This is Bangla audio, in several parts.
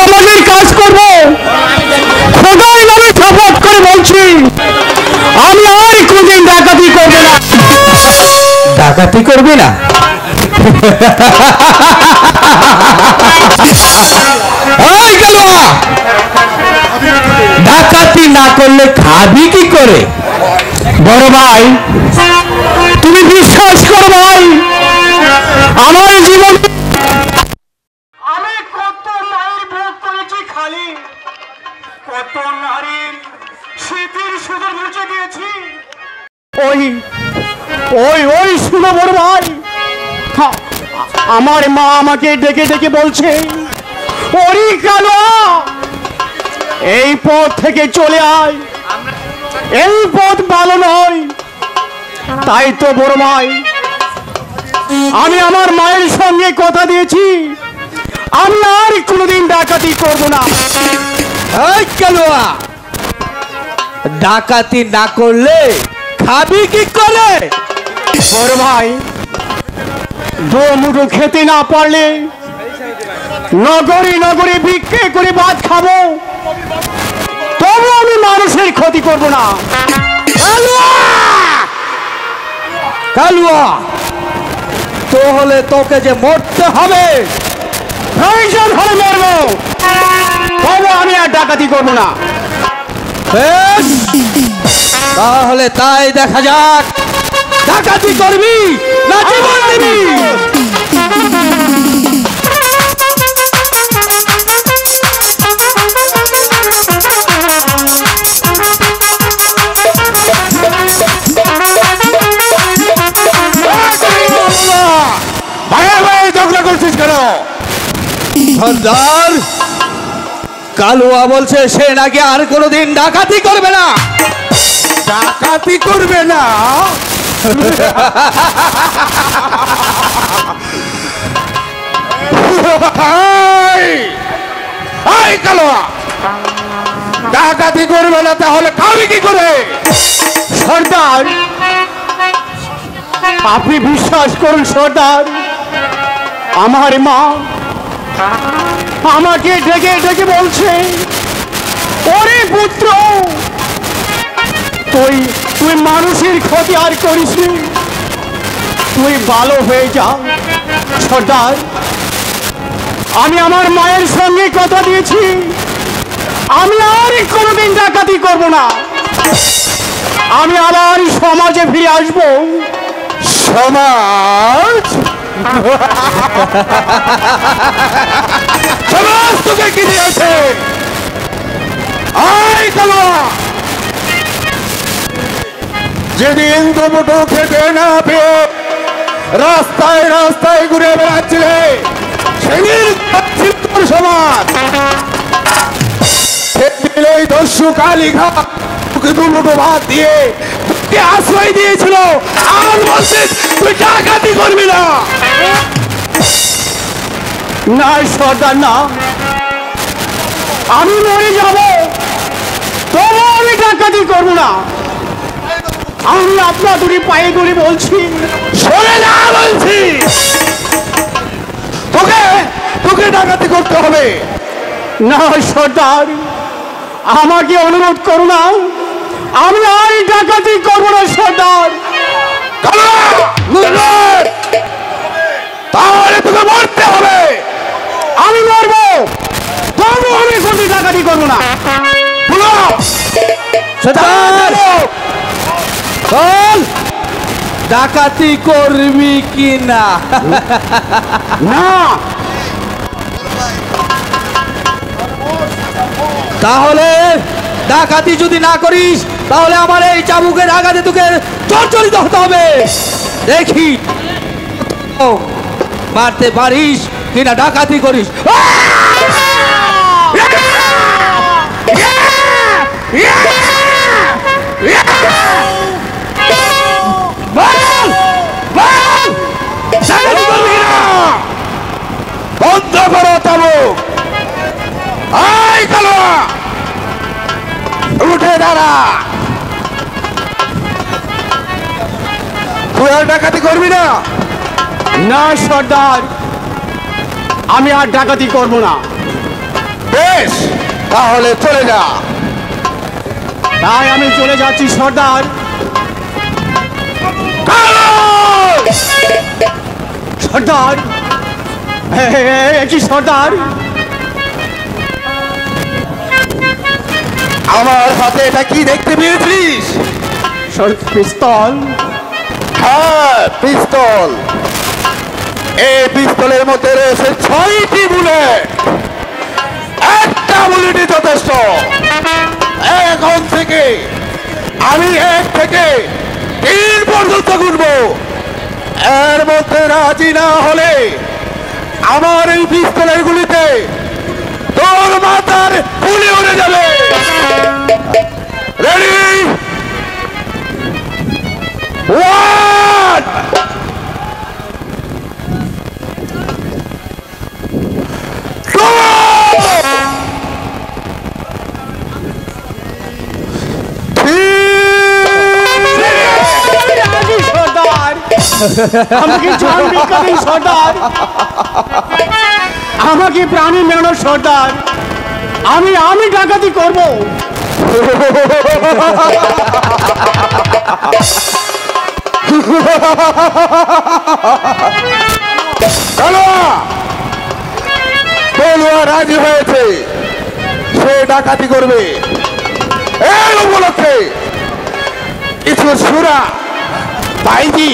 সমাজের কাজ করব। খোদার নামে শপথ করে বলছি আমি আর কোনদিন ডাকাতি করবে না। ডাকাতি করবে না? ওই কালুয়া, ডাকাতি না করলে খাবি কি করে? বড় ভাই তুমি বিশ্বাস করো ভাই, আমার জীবন আমি কত নারীর ভোগ করেছি খালি, কত নারীর স্মৃতির সুদূর মুছে দিয়েছি। ওই ওই ওই শুনো বড় ভাই, আমার মা আমাকে ডেকে ডেকে বলছে ওরে কালুয়া এই পথ থেকে চলে আয়, এই পথ ভালো নয়। তাই তো বড় ভাই আমি আমার মায়ের সঙ্গে কথা দিয়েছি আমি আর কোনোদিন ডাকাতি করব না। এই কালুয়া, ডাকাতি না করলে খাবি কি করে? বড় ভাই দো মুঠো খেতে না পারলে নগরী নগরী ভিক্ষে করে ভাত খাবো, তবু আমি মানুষের ক্ষতি করব না। কালুয়া তাহলে তোকে যে মরতে হবে, প্রয়োজন হলে মরবো, তবু আমি আর ডাকাতি করব না। তাহলে তাই দেখা যাক, ডাকাতি করবি না জীবন দিবি? সর্দার, কালুয়া বলছে সে নাকি আর কোনোদিন ডাকাতি করবে না। ডাকাতি করবে না? কালুয়া ডাকাতি করবে না তাহলে খাবি কি করে? সর্দার আপনি বিশ্বাস করুন সর্দার, আমার মা আমাকে ডেকে ডেকে বলছে ওরে পুত্র তুই তুই মানুষের ক্ষতি আর করিস, তুই ভালো হয়ে যা। সর্দার আমি আমার মায়ের সঙ্গে কথা দিয়েছি আমি আর কোনোদিন ডাকাতি করব না, আমি আবার সমাজে ফিরে আসব। সমাজ? সমাজ তোকে কি দিয়েছে? যেদিন দুমুঠো খেতে না পেয়ে রাস্তায় রাস্তায় ঘুরে বেড়াচ্ছিলে সেদিন তোর সমাজ। সেদিন ওই দস্যু কালীঘাট তোকে দুমুঠো ভাত দিয়ে তোকে আশ্রয় দিয়েছিল, আর বলছিস তুই ডাকাতি করবি না। না সর্দার না, আমি মরে যাব তবু আমি ডাকাতি করব না। আমি আপনার দুটি পায়ে ধরে বলছি সরে যা বলছি, তোকে তোকে ডাকাতি করতে হবে না। সর্দার আমাকে অনুরোধ করো না, আমি আর ডাকাতি করবো না। সর্দার তাহলে তোকে মরতে হবে। আমি মরবো তবু আমি কোনো ডাকাতি করবো না। চল ডাকাতি করবি কি না? না তাহলে ডাকাতি যদি না করিস তাহলে আমার এই চাবুকের আঘাতে তোকে জর্জরিত হতে হবে। দেখি মারতে পারিস কিনা ডাকাতি করিস। বন্ধ করো চাবুক। উঠে দাঁড়া, তুই আর ডাকাতি করবি না? না সর্দার আমি আর ডাকাতি করবো না। বেশ, তাহলে চলে যা। তাই আমি চলে যাচ্ছি সর্দার। সর্দার, কি সর্দার? আমার হাতে এটা কি দেখতে পেয়েছিস? পিস্তল। হ্যাঁ, পিস্তল। এই পিস্তলের মধ্যে রয়েছে 6টি বুলেট। একটা বুলেটই যথেষ্ট। এখন থেকে আমি 1 থেকে 3 পর্যন্ত গুনবো। এর মধ্যে রাজি না হলে আমার এই পিস্তলের গুলিতে তোর মাথার গুলি উড়ে যাবে। রেডি? 1 আমাকে জান ভিক্ষা দিন সর্দার, আমাকে প্রাণী মেরানো সর্দার। আমি ডাকাতি করব। বলুয়া রাজি হয়েছে, সে ডাকাতি করবে। এই উপলক্ষে কিছু সুরা ভাইজি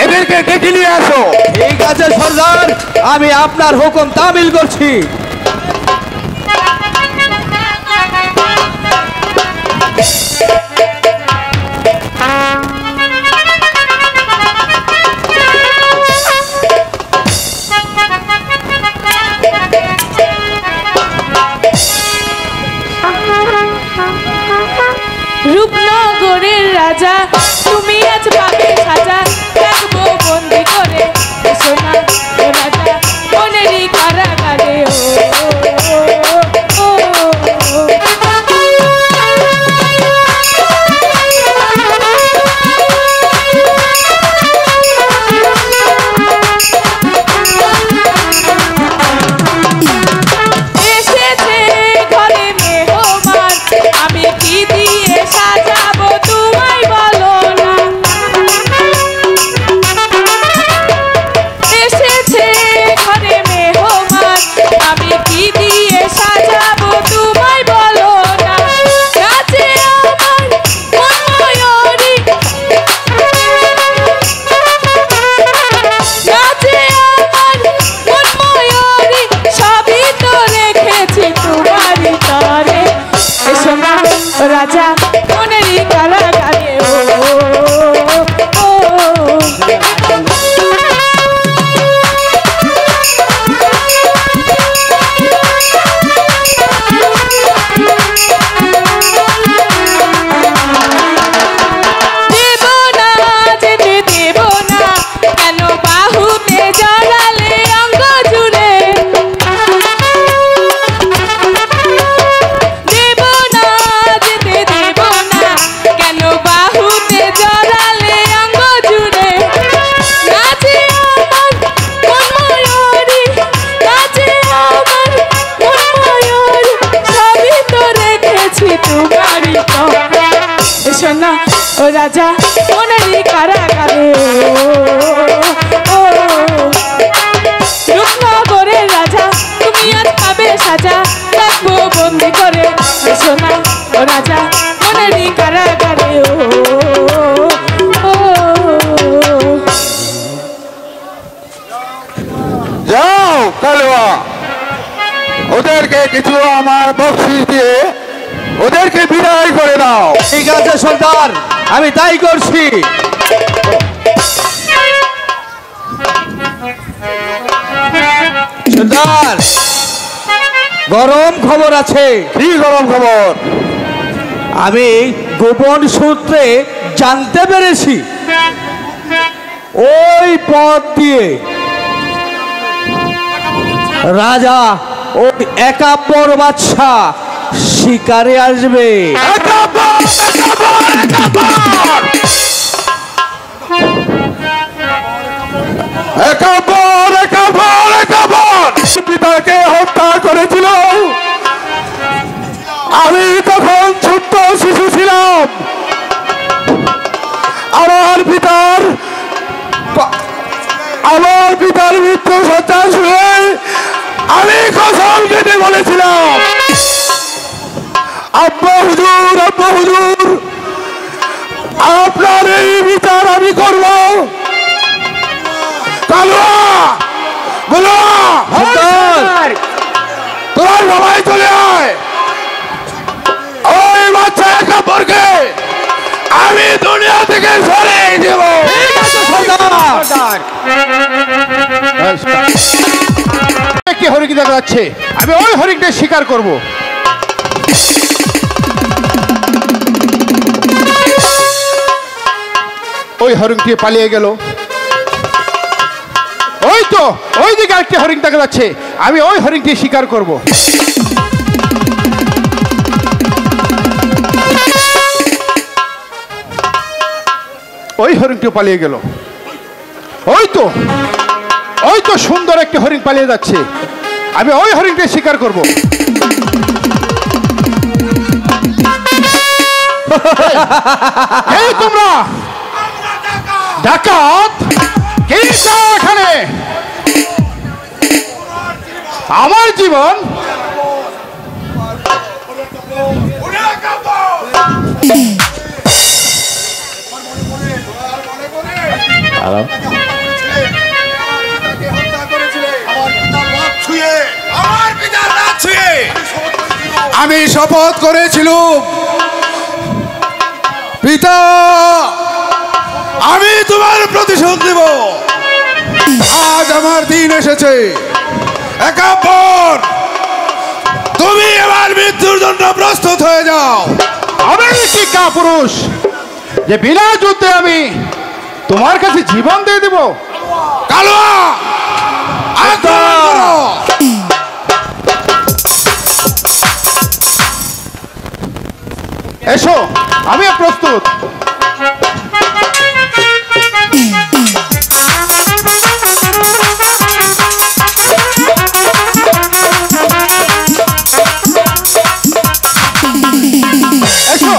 এদেরকে ডেকে নিয়ে আসো। ঠিক আছে সর্দার, আমি আপনার হুকুম তামিল করছি। রূপনগরের রাজা, তুমি আজ পাবে সাজা, রাখবো বন্দি করে সোনা ও রাজা মনেরই কারাগারে। এসেছে ঘরে মেহমান, আমি কি দিয়ে সাজাবো তোমায় বলো না। এসেছে ঘরে মেহমান, আমি কি দিয়ে সাজাবো তোমায় বলো না। নাচে আমার মন ময়ূরী, নাচে আমার মন ময়ূরী, সবই তো রেখেছি তোমারই তরে। এসো না রাজা মনেরই কারাগারে। দেব না যেতে দেব না, কেন বাহুতে জড়ালে অঙ্গ জুড়ে। দেব না যেতে দেব না, কেন বাহুতে জড়ালে অঙ্গ জুড়ে। নাচে আমার মন ময়ূরী, নাচে আমার মন ময়ূরী, সবই তো রেখেছি তোমারই তরে। এসো না ও রাজা মনেরই কারাগারে। রূপনগরের রাজা, তুমি আজ পাবে সাজা, রাখবো বন্দি করে। এসো না ও রাজা মনেরই কারাগারে। যাও কালুয়া, ওদেরকে কিছু আমার বকশিশ দিয়ে ওদেরকে বিদায় করে দাও। ঠিক আছে সর্দার, আমি তাই করছি। সর্দার, গরম খবর আছে। কি গরম খবর? আমি গোপন সূত্রে জানতে পেরেছি ওই পথ দিয়ে রাজা ওই একাব্বর বাদশা শিকারে আসবে। পিতাকে হত্যা কথা শুনে আমি কসম কেটে বলেছিলাম, আব্বা হুজুর, আব্বা হুজুর, আপনার এই বিচার আমি করব। কালুয়া, বলুয়া, তোমার সবাই চলে আয়। ওই বাচ্চা কাপড়কে আমি দুনিয়া থেকে সরিয়ে দেব। একটি হরিণ দেখা যাচ্ছে, আমি ওই হরিণটা শিকার করব। ওই হরিণটি পালিয়ে গেল। ওই তো ওই দিকে আরেকটি হরিণ দেখা যাচ্ছে, আমি ওই হরিণটি শিকার করব। ওই হরিণটি পালিয়ে গেল। ওই তো সুন্দর একটি হরিণ পালিয়ে যাচ্ছে, আমি ওই হরিণটি শিকার করব। এই তোমরা ডাকাত, কে চাও এখানে? আমার জীবন আমি শপথ করেছিলাম, পিতা, আমি তোমার প্রতিশোধ দেব। আজ আমার দিন এসেছে। একাপর তুমি এবার মৃত্যুর জন্য প্রস্তুত হয়ে যাও। আমি কি কাপুরুষ যে বিনা যুদ্ধে আমি তোমার কাছে জীবন দিয়ে দেব? কালুয়া, আক্রমণ করো। এসো, আমি প্রস্তুত। এসো।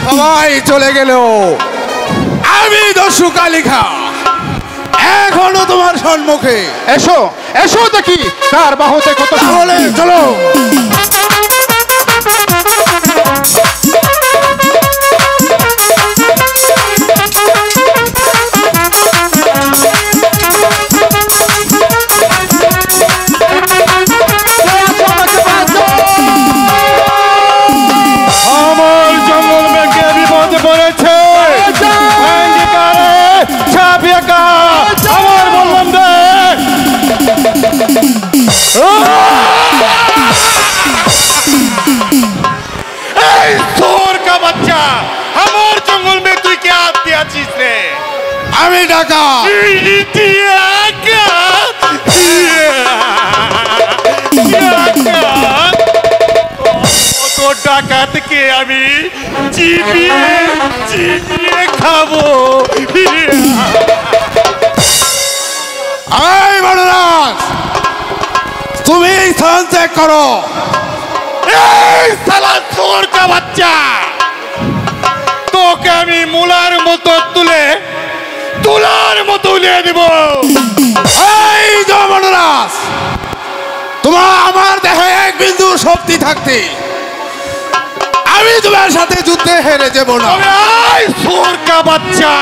সবাই চলে গেল, আমি দস্যু কালিখা এখনো তোমার সম্মুখে। এসো এসো, দেখি কার বাহুতে কত। তাহলে চলো। আমার জঙ্গল মেঘে বিপদে পড়েছে। আমার বললাম রে, এই চোর কা বাচ্চা, আমার জঙ্গল মে তুই কে হাত দিয়েছিস রে? আমি ডাকা। কত ডাকাতকে আমি চিবিয়ে চিবিয়ে খাবো। এই বড়রাজ, তুমি এই স্থান ত্যাগ করো। এই শালা চোর কা বাচ্চা, তোকে আমি মুলার মতো তুলার মতো উলিয়ে দিব। এই যে বড়রাজ, তোমার আমার দেহে এক বিন্দু শক্তি থাকতে আমি তোমার সাথে যুদ্ধে হেরে যাব না। এই চোর কা বাচ্চা,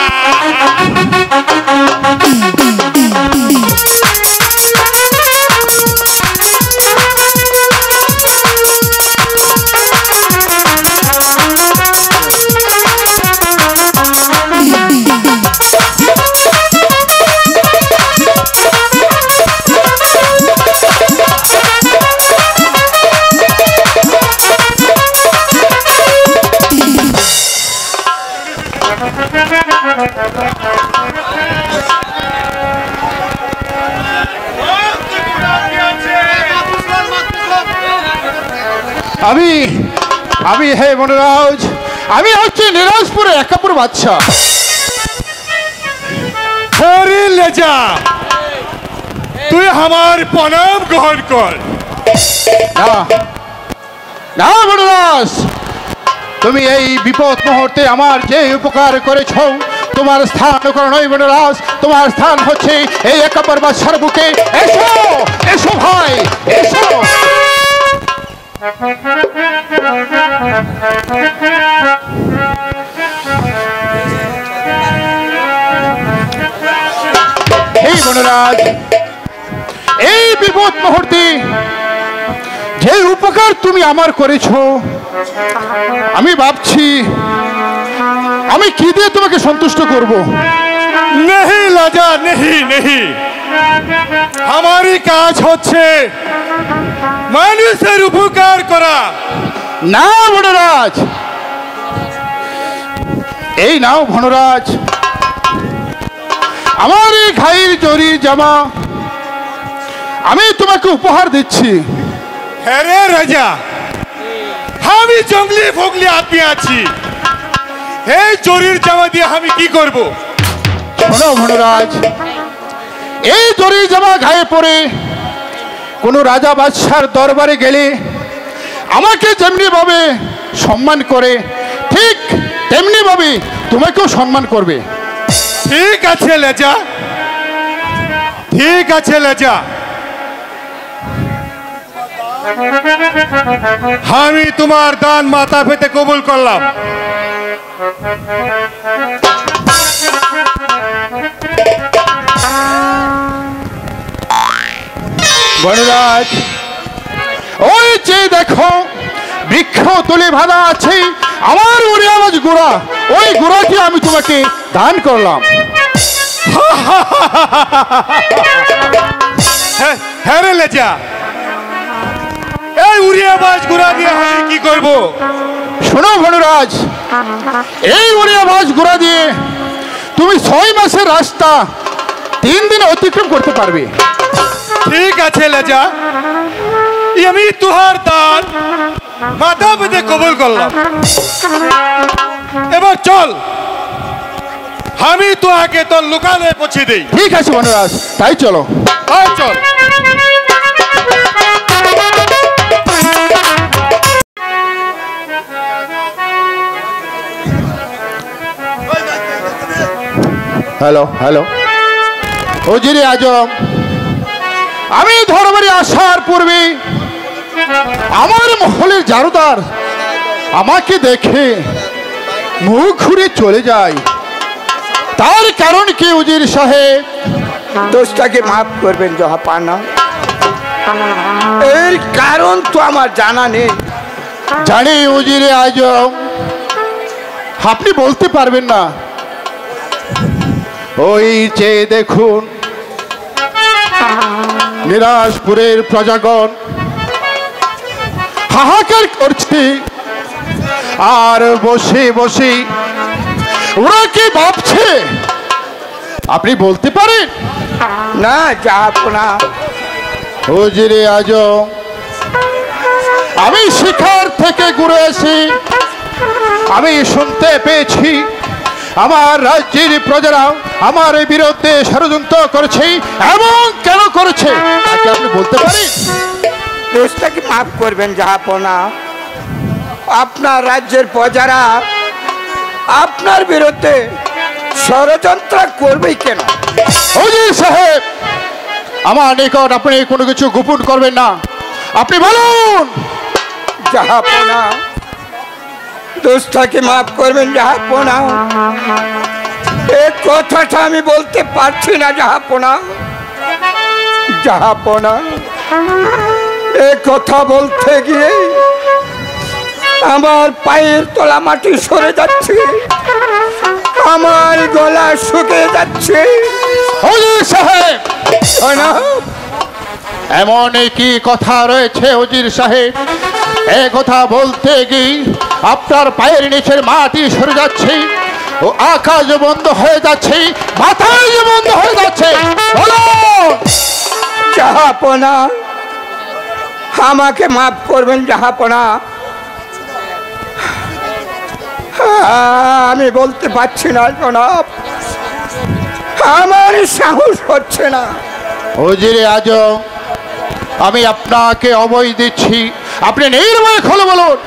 আমি হে বনরাজ, আমি হচ্ছি নিরাজপুরের একাপুর বাদশা। আরে লেজা, তুই আমার প্রণাম গ্রহণ কর। না না বনরাজ, তুমি এই বিপদ মুহূর্তে আমার যে উপকার করেছ, তোমার স্থান ওখানে নয় বনরাজ, তোমার স্থান হচ্ছে এই একাপুর বাদশার বুকে। এসো এসো ভাই, এসো। এই বনরাজ, এই বিপদ মুহূর্তে যে উপকার তুমি আমার করেছো, আমি ভাবছি আমি কি দিয়ে তোমাকে সন্তুষ্ট করব। नहीं लाजा, नहीं नहीं, हमारी কাজ হচ্ছে মানুষের উপকার করা। না বনরাজ, এই নাও বনরাজ, আমার এই ঘাইয়ের জরির জামা আমি তোমাকে উপহার দিচ্ছি। হ্যাঁ রে রাজা, আমি জঙ্গলি ফগলি আদমি আছি, এই চোরির জামা দিয়ে আমি কি করব? শোনো বনরাজ, এই জরির জামা গায়ে পরে কোনো রাজা বাদশার দরবারে গেলে আমাকে যেমনি ভাবে সম্মান করে, ঠিক তেমনি ভাবে তোমাকেও সম্মান করবে। ঠিক আছে লেজা, ঠিক আছে লেজা, আমি তোমার দান মাথা পেতে কবুল করলাম। বনরাজ, ওই যে দেখো বৃক্ষ তুলে বাঁধা আছে আমার উড়িয়াবাজ গোড়া, ওই গোড়াটি আমি তোমাকে দান করলাম। হ্যাঁ রে লেজা, এই উড়িয়াবাজ গুড়া দিয়ে আমি কি করব? শোনো বনরাজ, এই উড়িয়াবাজ গোড়া দিয়ে তুমি 6 মাসের রাস্তা 3 দিনে অতিক্রম করতে পারবে। ঠিক আছে লেজা, আমি তুহার দান মাথা পেতে কবুল করলাম। এবার চল, আমি তোহাকে তোর লোকালে পৌঁছে দেই। ঠিক আছে বনরাজ, তাই চলো। আয় চল। হ্যালো হ্যালো, ওজিরে আজম, আমি ধরবারে আসার পূর্বে আমার মহলের জারুদার আমাকে দেখে মুখ ঘুরে চলে যায়, তার কারণ কি উজির সাহেব? দোষটাকে মাফ করবেন জাহাপানা, এর কারণ তো আমার জানা নেই। জানি উজিরে আজম, আপনি বলতে পারবেন না। ওই যে দেখুন নিরাজপুরের প্রজাগণ হাহাকার করছে, আর বসে বসে ওরা কি ভাবছে আপনি বলতে পারেন? না জাহাপানা, ওজিরে আজম, আমি শিকার থেকে ঘুরে এসে আমি শুনতে পেয়েছি আমার রাজ্যের প্রজারা আমার বিরুদ্ধে ষড়যন্ত্র করেছে, এবং কেন করেছে তাকে আপনি বলতে পারেন? দোষটাকে মাফ করবেন জাহাপানা, আপনার রাজ্যের প্রজারা আপনার বিরুদ্ধে ষড়যন্ত্র করবেই কেন? ওজির সাহেব, আমার নিকট আপনি কোনো কিছু গোপন করবেন না, আপনি বলুন। জাহাপানা, দোষটাকে মাফ করবেন জাহাপানা, এই কথাটা আমি বলতে পারছি না জাহাপানা। জাহাপানা, এই কথা বলতে গিয়ে আমার পায়ের তলা মাটি সরে যাচ্ছে, আমার গলা শুকিয়ে যাচ্ছে। ওজির সাহেব, শোনো, এমন কি কথা রয়েছে ওজির সাহেব, এ কথা বলতে গিয়ে আপনার পায়ের নিচের মাটি সরে যাচ্ছে, ও আকাশ বন্ধ হয়ে যাচ্ছে, বাতাস বন্ধ হয়ে যাচ্ছে, বলুন। জাহাপানা, আমাকে মাফ করবেন জাহাপানা, আমি বলতে পারছি না জনাব, আমার সাহস হচ্ছে না। উজিরে আজম, আমি আপনাকে অভয় দিচ্ছি, আপনি নির্ভয় খুলে বলুন।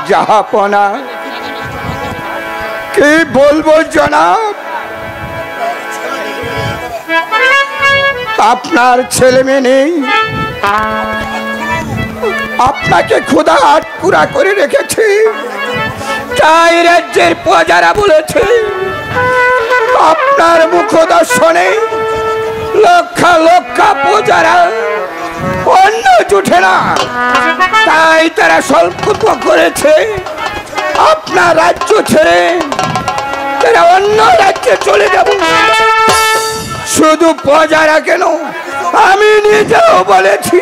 জাহাপনা, কি বলবো জনাব? আপনার ছেলে মেয়ে নেই, আপনাকে ক্ষুধা আটপুরা করে রেখেছে, তাই রাজ্যের প্রজারা বলেছে আপনার মুখ দর্শনে লক্ষ লক্ষ প্রজারা অন্ন জুটে না, তাই তারা সংকল্প করেছে আপনার রাজ্য ছেড়ে তারা অন্য রাজ্যে চলে যাব। শুধু প্রজারা কেন, আমি নিজেও বলেছি।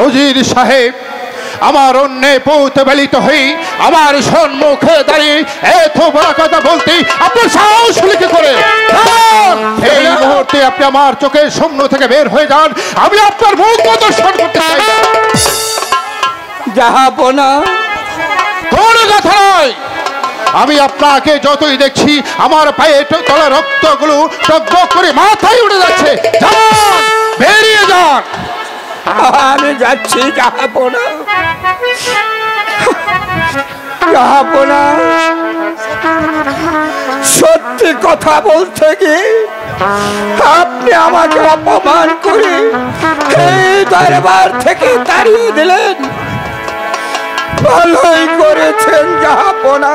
উজির সাহেব, আমার অন্যায় প্রতিফলিত হই আমার সম্মুখে দাঁড়িয়ে এত বড় কথা বলতে আপনার সাহস লিখে করে এই মুহূর্তে আপনি আমার চোখের সামনে থেকে বের হয়ে যান, আমি আপনার মুখ প্রদর্শন করতে চাই না। জাহাপনা, কোনো কথা নয়, আমি আপনাকে যতই দেখছি আমার পায়ে তলা রক্তগুলো টকবক করে মাথায় উঠে যাচ্ছে। যান, বেরিয়ে যান। আমি যাচ্ছি জাহাপনা। জাহাপনা, সত্যি কথা বলতে গিয়ে আপনি আমাকে অপমান করে এই দরবার থেকে তাড়িয়ে দিলেন। ভালোই করেছেন জাহাপনা,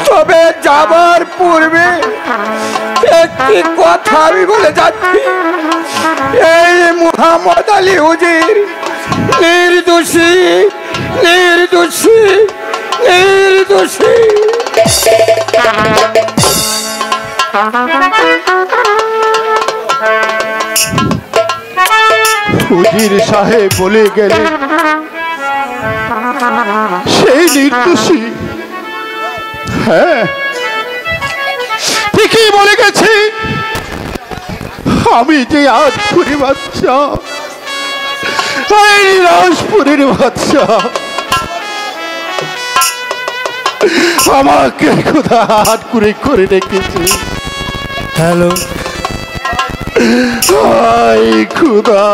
তবে যাবার পূর্বে একটি কথা আমি বলে যাচ্ছি, এই মুহাম্মদ আলী উজির নির্দোষী, নির্দোষী, নির্দোষী। উজির সাহেব বলে গেলেন সেই নির্দোষী। হ্যাঁ, ঠিকই বলে গেছি, আমি যে আজপুরি বাচ্চা, এই রাজপুরীর বাচ্চা, আমাকে খোদা হাত করে করে রেখেছে। হ্যালো, হাই খুদা,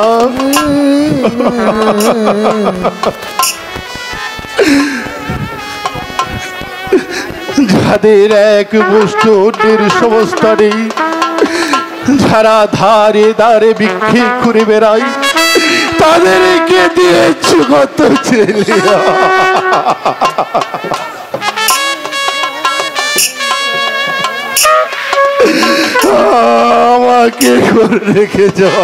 যাদের এক মুষ্টি অন্যের সমস্ত নেই, যারা ধারে ধারে বিক্রি করে বেড়ায়, তাদেরকে দিয়েছ কত ছেলে। আমাকে করে রেখে যাও।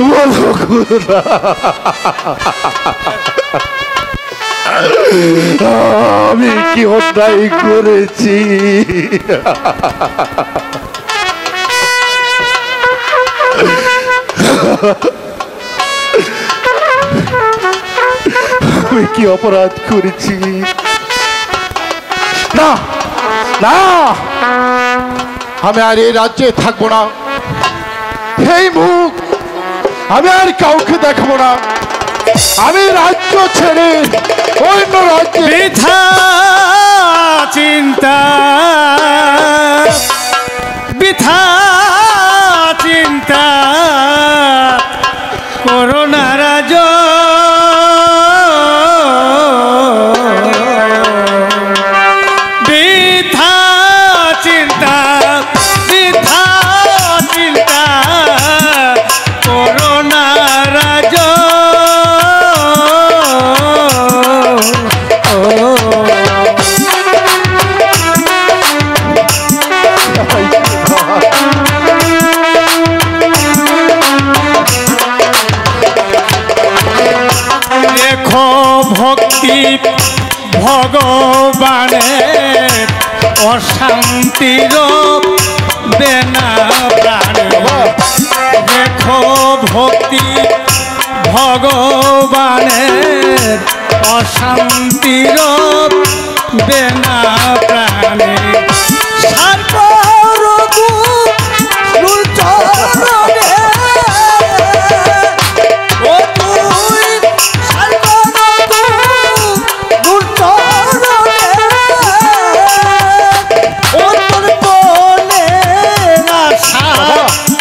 বলো খুদা, আমি কি অন্যায় করেছি? আমি কি অপরাধ করেছি? না না, আমি আর এই রাজ্যে থাকবো না, এই মুখ আমি আর কাউকে দেখাবো না, আমি রাজ্য ছেড়ে অন্য রাজ্যে। বৃথা চিন্তা, বৃথা চিন্তা করোনা রাজ, বৃথা চিন্তা, বৃথা চিন্তা করোনা রাজ। দেখো ভক্তি ভগবানের অশান্তির বেনা প্রাণে, দেখো ভক্তি ভগবানের অশান্তির বেনা প্রাণে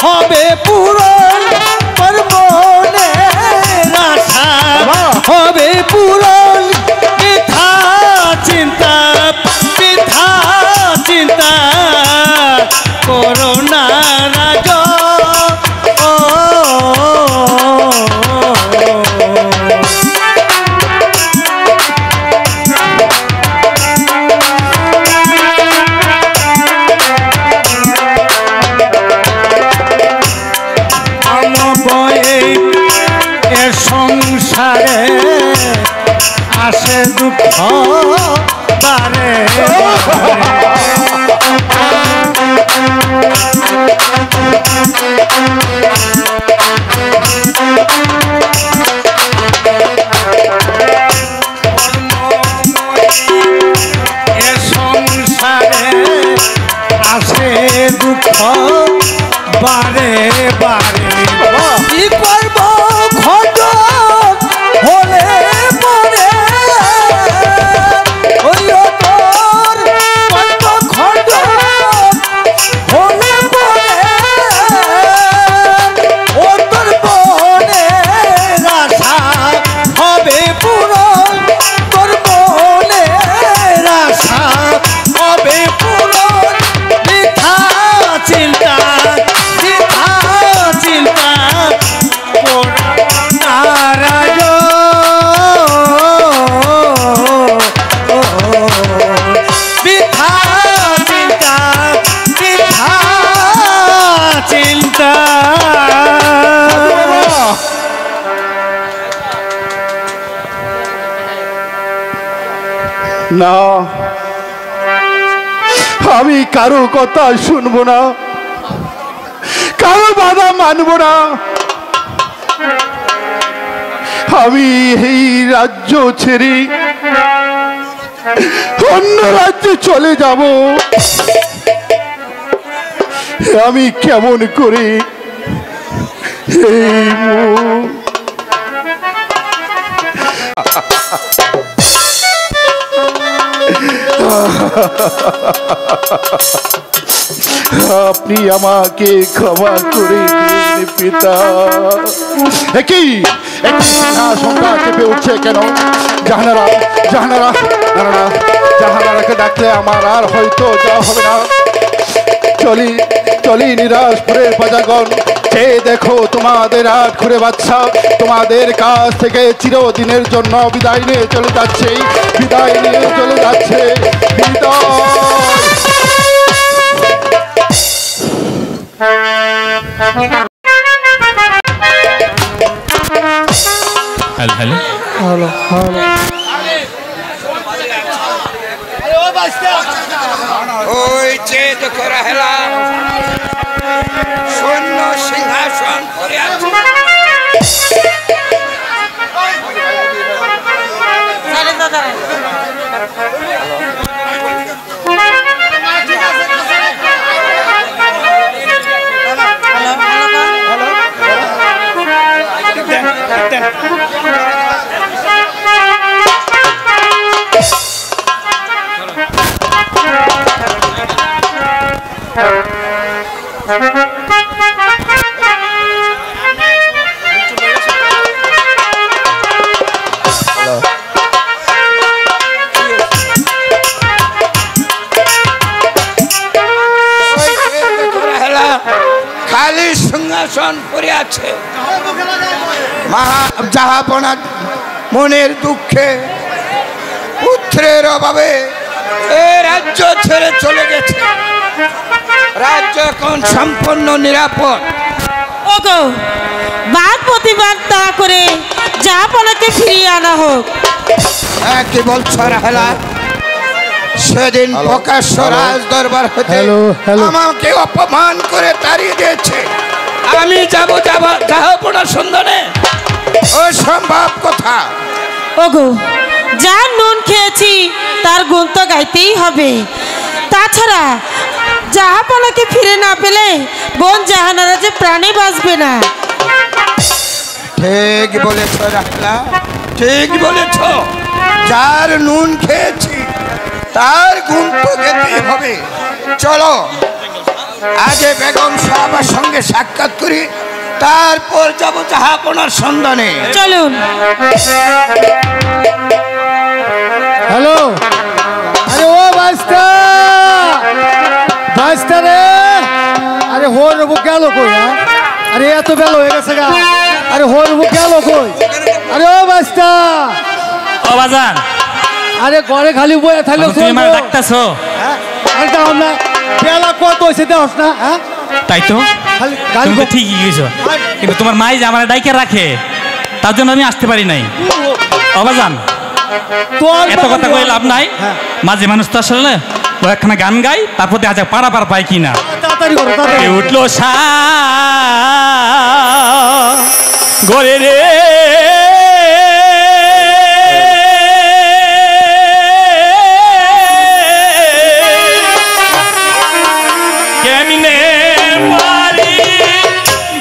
হবে পূরণ করবনে আশা হবে পূরণ বৃথা চিন্তা করোনা রাজ সংসারে আসে দুঃখ বারে এ সংসারে আসে দুঃখ বারে বারে কি করবো হলে পরে ওই তোর খন্ড হলে পরে ও তোর বনে আশা হবে পূরণ তোর বনে আশা হবে পূরণ বৃথা চিন্তা না, আমি কারো কথা শুনবো না, কারো বাধা মানব না। আমি এই রাজ্য ছেড়ে অন্য রাজ্যে চলে যাব। আমি কেমন করে এই আপনি আমাকে ক্ষমা করে দিন পিতা। কি সংখ্যা চেপে উঠছে কেন? জাহানারা, জাহানারা, না না, জাহানারাকে ডাকলে আমার আর হয়তো যাওয়া হবে না। চলি চলি নিরাজপুরের প্রজাগণ, যে দেখো তোমাদের আট খুঁড়ে বাচ্চা তোমাদের কাছ থেকে চিরদিনের জন্য বিদায় নিয়ে চলে যাচ্ছে, বিদায় নিয়ে চলে যাচ্ছে, বিদায়। হ্যালো হ্যালো হ্যালো হ্যালো, ওই যে দেখো রাহেলা সৈন্য সিংহাসন পরে আছে। খালি সিংহাসন পড়ে আছে। জাহাপনা মনের দুঃখে পুত্রের অভাবে এ রাজ্য ছেড়ে চলে গেছে। রাজ্য এখন সম্পূর্ণ নিরাপদ। ওগো, বাদ প্রতিবাদ না করে জাহাপনাকে ফিরিয়ে আনা হোক। হ্যাঁ, কি বলছো রাহেলা? সেদিন প্রকাশ্য রাজ দরবার হতে আমাকে অপমান করে তাড়িয়ে দিয়েছে। আমি যাব জাহাপনা সন্ধানে? অসম্ভব কথা। ওগো, যার নুন খেয়েছি তার গুণ তো গাইতেই হবে। তাছাড়া জাহাপনাকে ফিরে না পেলে বোন জাহানারা যে প্রাণে বাঁচবে না। ঠিক বলেছ রাখলা, ঠিক বলেছ। যার নুন খেয়েছি তার গুণ তো খেতেই হবে। চলো আগে বেগম সাহাবার সঙ্গে সাক্ষাৎ করি, তারপর যাব জাহাপনার সন্ধানে। চলুন। হ্যালো, আরে ও বাস্তা, বাস্তা রে, আরে হোর বুক গেল কই? আরে এত বেলা হয়ে গেছে গা, আরে হোর বুক গেল কই? আরে ও বাস্তা, ও বাজান, আরে ঘরে খালি বয়ে থাকলে তুমি আমার ডাকতাছো? আরে দাও না, বেলা কত হয়েছে দেওস না? হ্যাঁ তাই তো, তুমি তো ঠিকই গেছো, কিন্তু তোমার মাই যে আমার ডাইকে রাখে তার জন্য আমি আসতে পারি নাই। ও বাজান, এত কথা কই লাভ নাই। মাঝে মানুষ তো আসলে একখানা গান গাই, তারপর দেখা যাক পারা পার পাই কিনা। তাড়াতাড়ি করো, তাড়াতাড়ি উঠলো সা গরে রে কেমনে পারি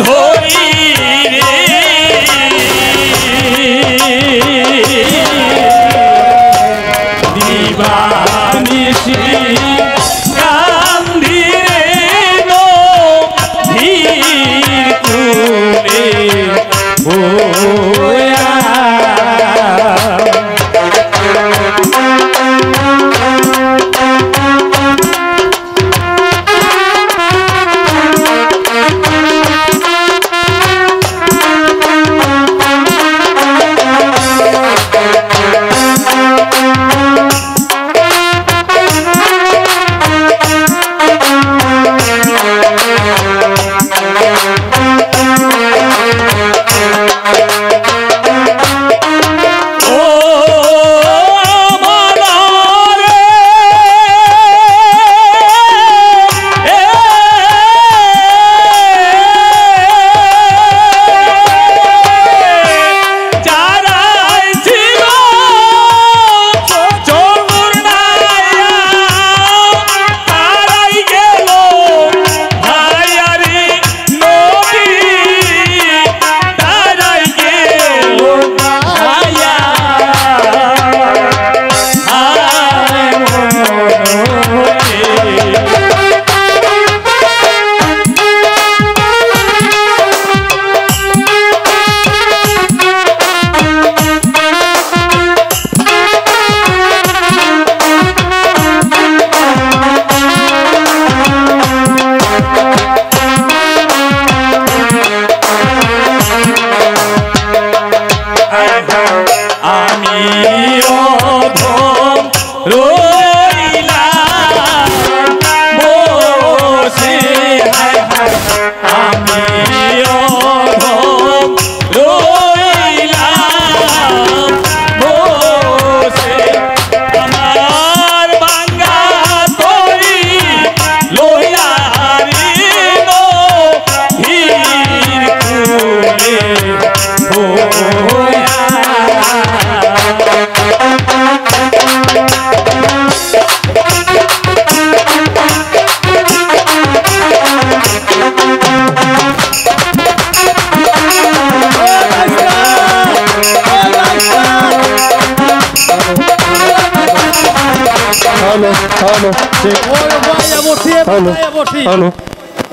ধরি রে দিবানিশি কান্দি রে নো ধীর কুলে ওয়া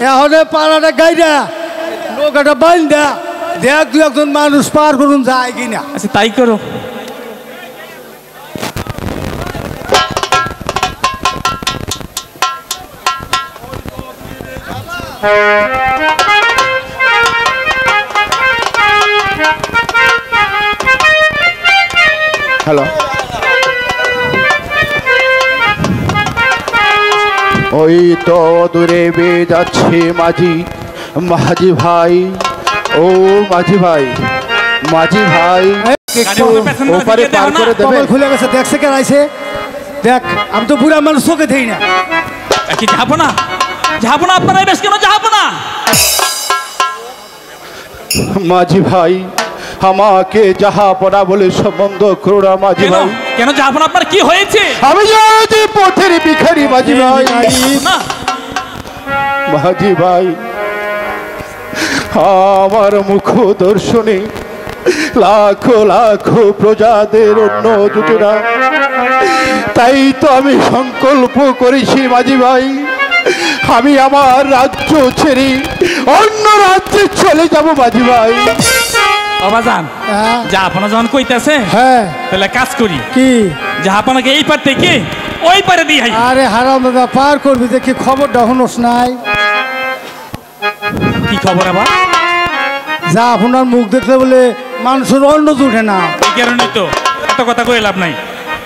এখন পাড়াটা গাইডা নৌকাটা বাইন্দা দেখ দু একজন মানুষ পার করুন যায় কিনা। আচ্ছা তাই করো। হ্যালো, ওই তো দূরে বেয়ে যাচ্ছে মাঝি, মাঝি ভাই, ও মাঝি ভাই, মাঝি ভাই ওপারে পার করে দেবে। খুলে গেছে, দেখছে কেন আইছে দেখ, আমি তো বুড়া মানুষ চোখে দেই না। কি যাবো না, যাবো না, আপনারাই বেশ কেন যাবো না? মাঝি ভাই আমাকে জাহাপনা বলে সম্বন্ধ করো না মাঝি ভাই। কেন জাহাপনা, আপনার কি হয়েছে? আমি যে পথের ভিখারি মাঝি ভাই। মাঝি ভাই, আমার মুখ দর্শনে লাখো লাখো প্রজাদের অন্য জুটে না, তাই তো আমি সংকল্প করেছি মাঝি ভাই, আমি আমার রাজ্য ছেড়ে অন্য রাজ্যে চলে যাব মাঝি ভাই। অবাজান, জাহাপনা যখন কইতাছে তাহলে কাজ করি কি, জাহাপনাকে এই পার থেকে ওই পারে দিয়ে। আরে হারাম দাদা, পার করবি দেখি খবরটা হনস নাই? কি খবর আবার? যা আপনার মুখ দেখলে বলে মানুষের অন্ন জুটে না, এই কারণে তো এত কথা কয়ে লাভ নাই।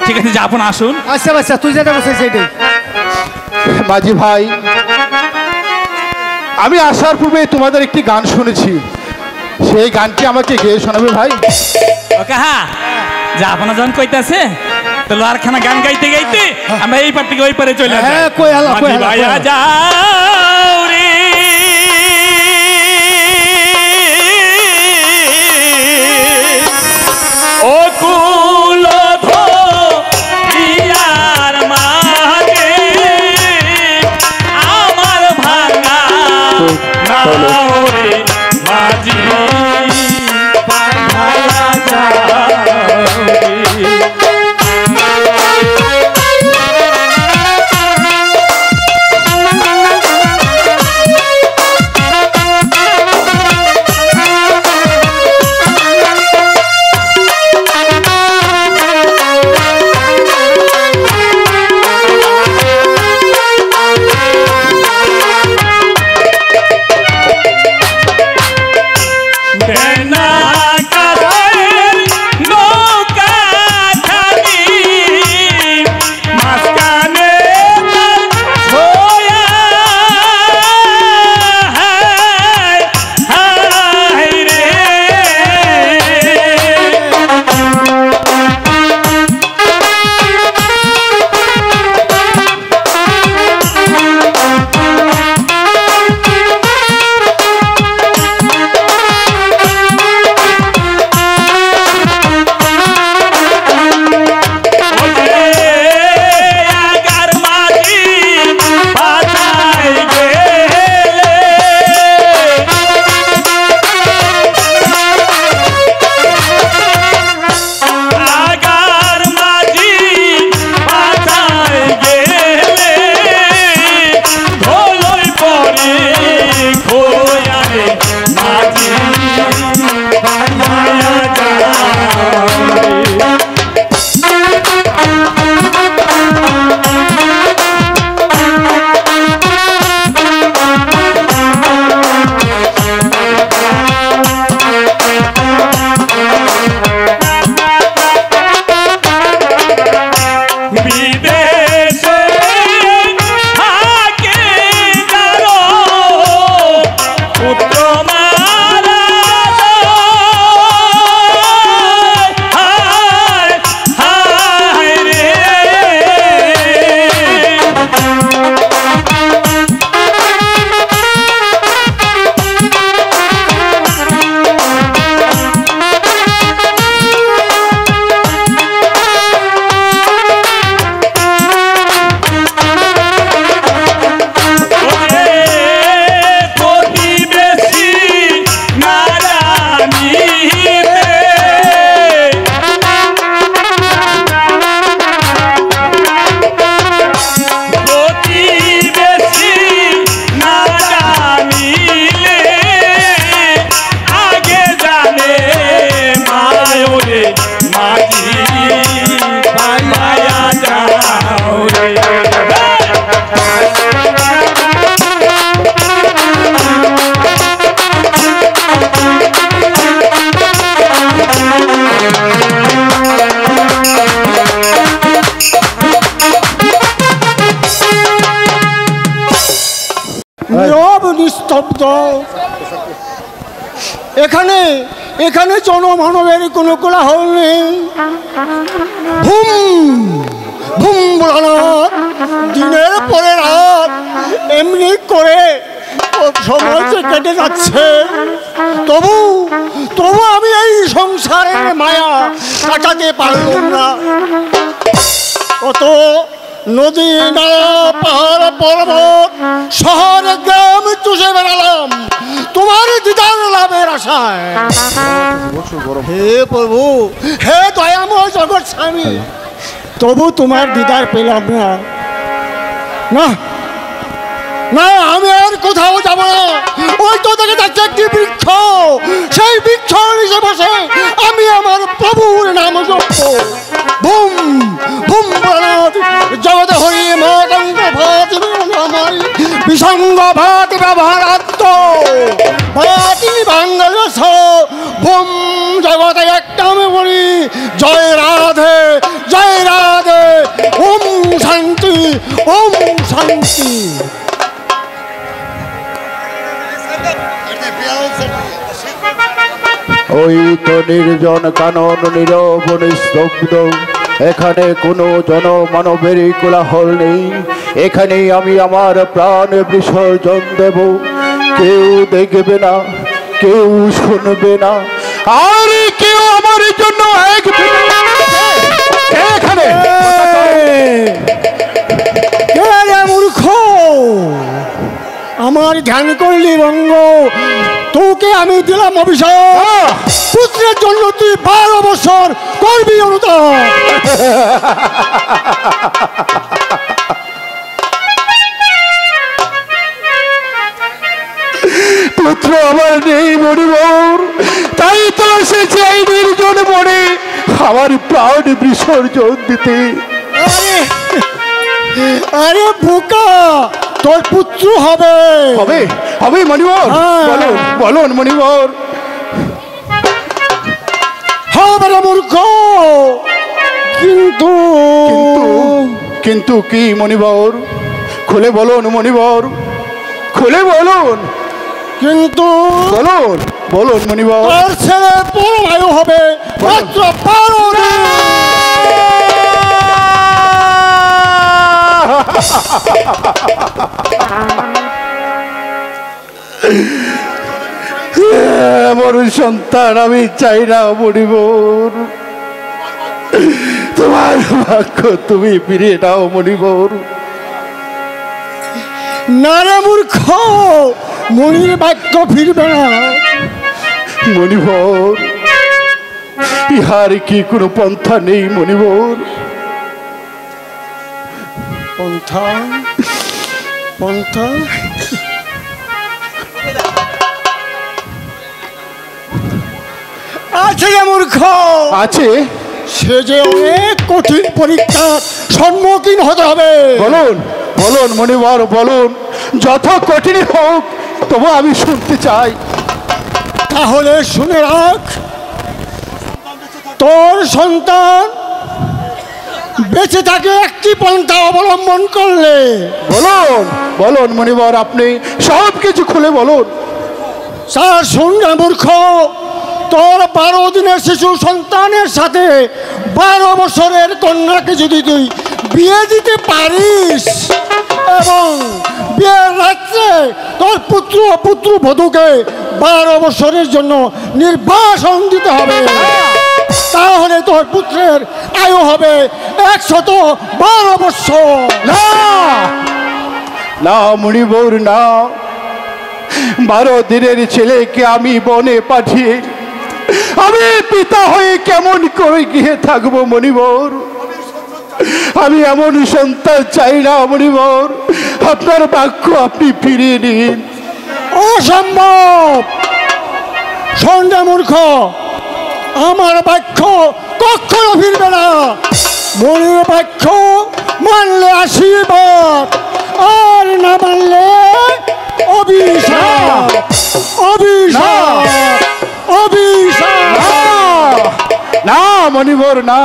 ঠিক আছে, জাহাপনা আসুন। আচ্ছা আচ্ছা, তুই যেটা বলছিস সেটাই। মাঝি ভাই, আমি আসার পূর্বে তোমাদের একটি গান শুনেছি, সেই গানটি আমাকে গেয়ে শোনাবে ভাই। ওকে, হ্যাঁ, জাহাপনা যখন কইতাছে তাহলে আরখানা গান গাইতে গাইতে আমরা এই পার থেকে ওই পারে চলে যাই। হ্যাঁ, কই হালা, কই হালা, ভাইয়া যাও রে ও কুলধরিয়ার মাঝে আমার ভাঙা নাও রে মাঝি ভাইয়া যাও রে। নিস্তব্ধ। এখানে এখানে জনমানবের কোনো কোলাহল নেই। ভুম ভুম ভোলানাথ, দিনের পরে রাত এমনি করে সময় যে কেটে যাচ্ছে, তবু তবু আমি এই সংসারের মায়া কাটাতে পারলাম না। কত নদী নালা পাহাড় পর্বত শহর গ্রাম চষে বেড়ালাম তোমার দিদার লাভের আশায়। হে প্রভু, হে দয়াময় জগৎ স্বামী, তবু তোমার দিদার পেলাম না। না না, আমি আর কোথাও যাব না। ওই তো দেখে যাচ্ছে একটি বৃক্ষ, সেই বৃক্ষ নিচে বসে আমি আমার প্রভুর নাম জপব। বুম বুম প্রণাদ জগৎ হরি মাতঙ্গ ভাত আমার বিসঙ্গ ভাত ব্যবহারাত্ম ভাতি বাঙ্গলস বুম জগতে একটা আমি বলি জয় রাধে জয় রাধে, ওম শান্তি ওম শান্তি। ওই তো নির্জন কানন নীরব নিস্তব্ধ, এখানে কোনো জনমানবের কোলাহল নেই। এখানে আমি আমার প্রাণ বিসর্জন দেব, কেউ দেখবে না, কেউ শুনবে না, আর কেউ আমার জন্য এখানে মূর্খ, আমার ধ্যান করলি রঙ্গ, তোকে আমি দিলাম অভিশাপ। পুত্রের জন্য তুই 12 বছর করবি অনুতাপ। পুত্র আমার নেই মরিবর, তাই তো এসেছে এই নির্জন মনে আমার প্রাণ বিসর্জন দিতে। আরে বোকা, তোর পুত্র হবে হবে হবে মনিবর, বলুন বলুন মনিবর। হবে রে মূর্খ, কিন্তু কিন্তু কি মনিবর? খুলে বলুন মনিবর, খুলে বলুন, কিন্তু বলুন বলুন মনিবর। তোর ছেলে পরমায়ু হবে মাত্র 12 দিন। আমার সন্তান আমি চাই না মনিবর, তোমার ভাগ্য তুমি ফিরিয়ে নাও মনিবর। না রে মূর্খ, মনির বাক্য ফিরবে না মনিবর। ইহার কি কোনো পন্থা নেই মনিবর? পন্থা পন্থা আছে রে মূর্খ, আছে। সে যে অনেক কঠিন পরীক্ষার সম্মুখীন হতে হবে। বলুন বলুন মনিবর বলুন, যত কঠিন হোক তবু আমি শুনতে চাই। তাহলে শুনে রাখ, তোর সন্তান বেঁচে থাকে একটি পন্থা অবলম্বন করলে। বলুন বলুন মনিবর, আপনি সব কিছু খুলে বলুন। স্যার শুন না মূর্খ, তোর 12 দিনের শিশু সন্তানের সাথে 12 বছরের কন্যাকে যদি তুই বিয়ে দিতে পারিস এবং বিয়ের রাত্রে তোর পুত্র পুত্রবধূকে 12 বছরের জন্য নির্বাসন দিতে হবে, তাহলে তোর পুত্রের আয়ু হবে 112 বছর। না না মনিবর না, 12 দিনের ছেলেকে আমি বনে পাঠিয়ে আমি পিতা হয়ে কেমন করে গিয়ে থাকবো মনিবর? আমি এমন সন্তান চাই না মনিবর, আপনার বাক্য আপনি ফিরিয়ে নিন। অসম্ভব। সন্ধ্যা মূর্খ, আমার বাক্য কখনো ফিরবে না। মনের বাক্য মানলে আশীর্বাদ, আর না মানলে অভিশাপ অভিশাপ অভিশাপ। না মনিবর না,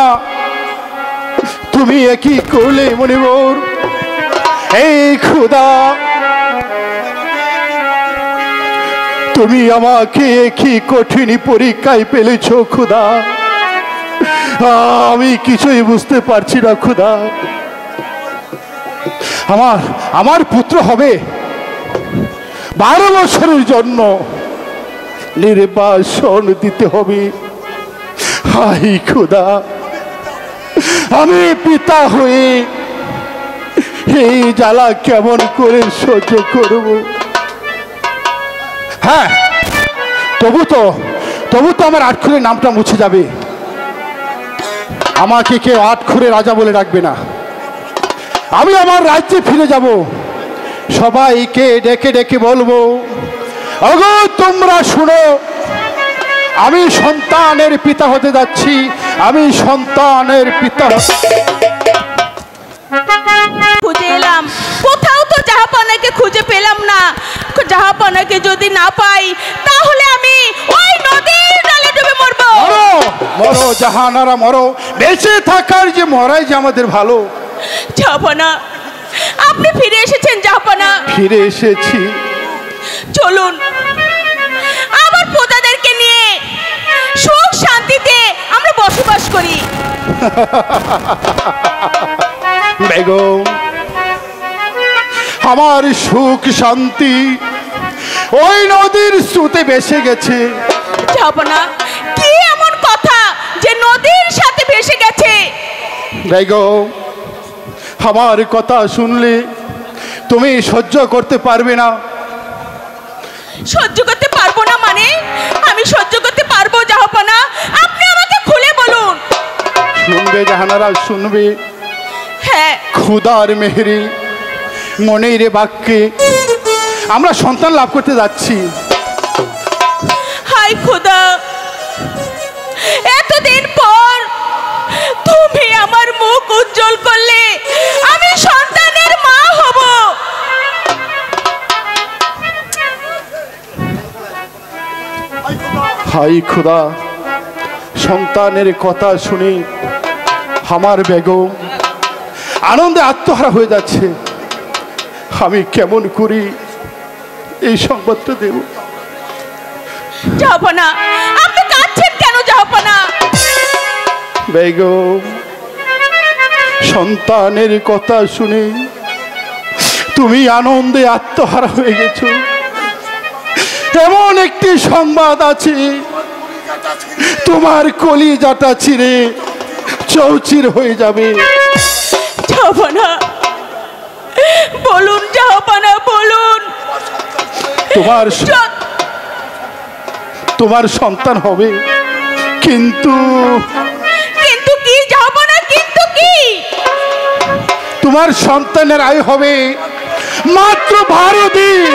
তুমি একই করলে মনিবর। এই খুদা, তুমি আমাকে একই কঠিন পরীক্ষায় পেলেছ খুদা, আমি কিছুই বুঝতে পারছি না খুদা। আমার পুত্র হবে, 12 বছরের জন্য নির্বাসন দিতে হবে। হাই খোদা, আমি পিতা হয়ে এই জ্বালা কেমন করে সহ্য করব? হ্যাঁ, তবু তো আমার আটখুরে নামটা মুছে যাবে। আমাকে কেউ আটখুরে রাজা বলে ডাকবে না। আমি আমার রাজ্যে ফিরে যাব, সবাইকে ডেকে ডেকে বলবো, ওগো তোমরা শুনো, আমি সন্তানের পিতা হতে যাচ্ছি, আমি সন্তানের পিতা। খুঁজে এলাম, কোথাও তো জাহাপনাকে খুঁজে পেলাম না। জাহাপনাকে যদি না পাই তাহলে আমি ওই নদীর জলে ডুবে মরবো। মরো মরো জাহানারা মরো, বেঁচে থাকার যে মরাই যে আমাদের ভালো। জাহাপনা, আপনি ফিরে এসেছেন। জাহাপনা, ফিরে এসেছি। চলুন আমার প্রজাদেরকে নিয়ে সুখ শান্তিতে আমরা বসবাস করি। বেগম, আমার সুখ শান্তি ওই নদীর স্রোতে ভেসে গেছে। জাহাপনা, কি এমন কথা যে নদীর সাথে ভেসে গেছে? বেগম, আমার কথা শুনলে তুমি সহ্য করতে পারবে না। সহ্য করতে পারবো না মানে? আমি সহ্য করতে পারবো জাহাপনা, আপনি আমাকে খুলে বলুন। শুনবে জাহানারা, শুনবে। হ্যাঁ, খুদার মেহেরে মনের বাক্যে আমরা সন্তান লাভ করতে যাচ্ছি। হাই খুদা, এতদিন পর তুমি আমার মুখ উজ্জ্বল করলে, আমি সন্তানের মা হব। হাই খুদা, সন্তানের কথা শুনে আমার বেগম আনন্দে আত্মহারা হয়ে যাচ্ছে। আমি কেমন করি এই সংবাদটা দেব? জাহাপনা, আপনি কাঁদছেন কেন? জাহাপনা, বেগম, সন্তানের কথা শুনে তুমি আনন্দে আত্মহারা হয়ে গেছো, এমন একটি সংবাদ আছে, তোমার কলিজাটা ছিঁড়ে চৌচির হয়ে যাবে। জাহাপনা, বলুন জাহাপনা, বলুন। তোমার সন্তান হবে, কিন্তু কিন্তু কি জাহাপনা, কিন্তু কি? তোমার সন্তানের আয়ু হবে মাত্র 12 দিন।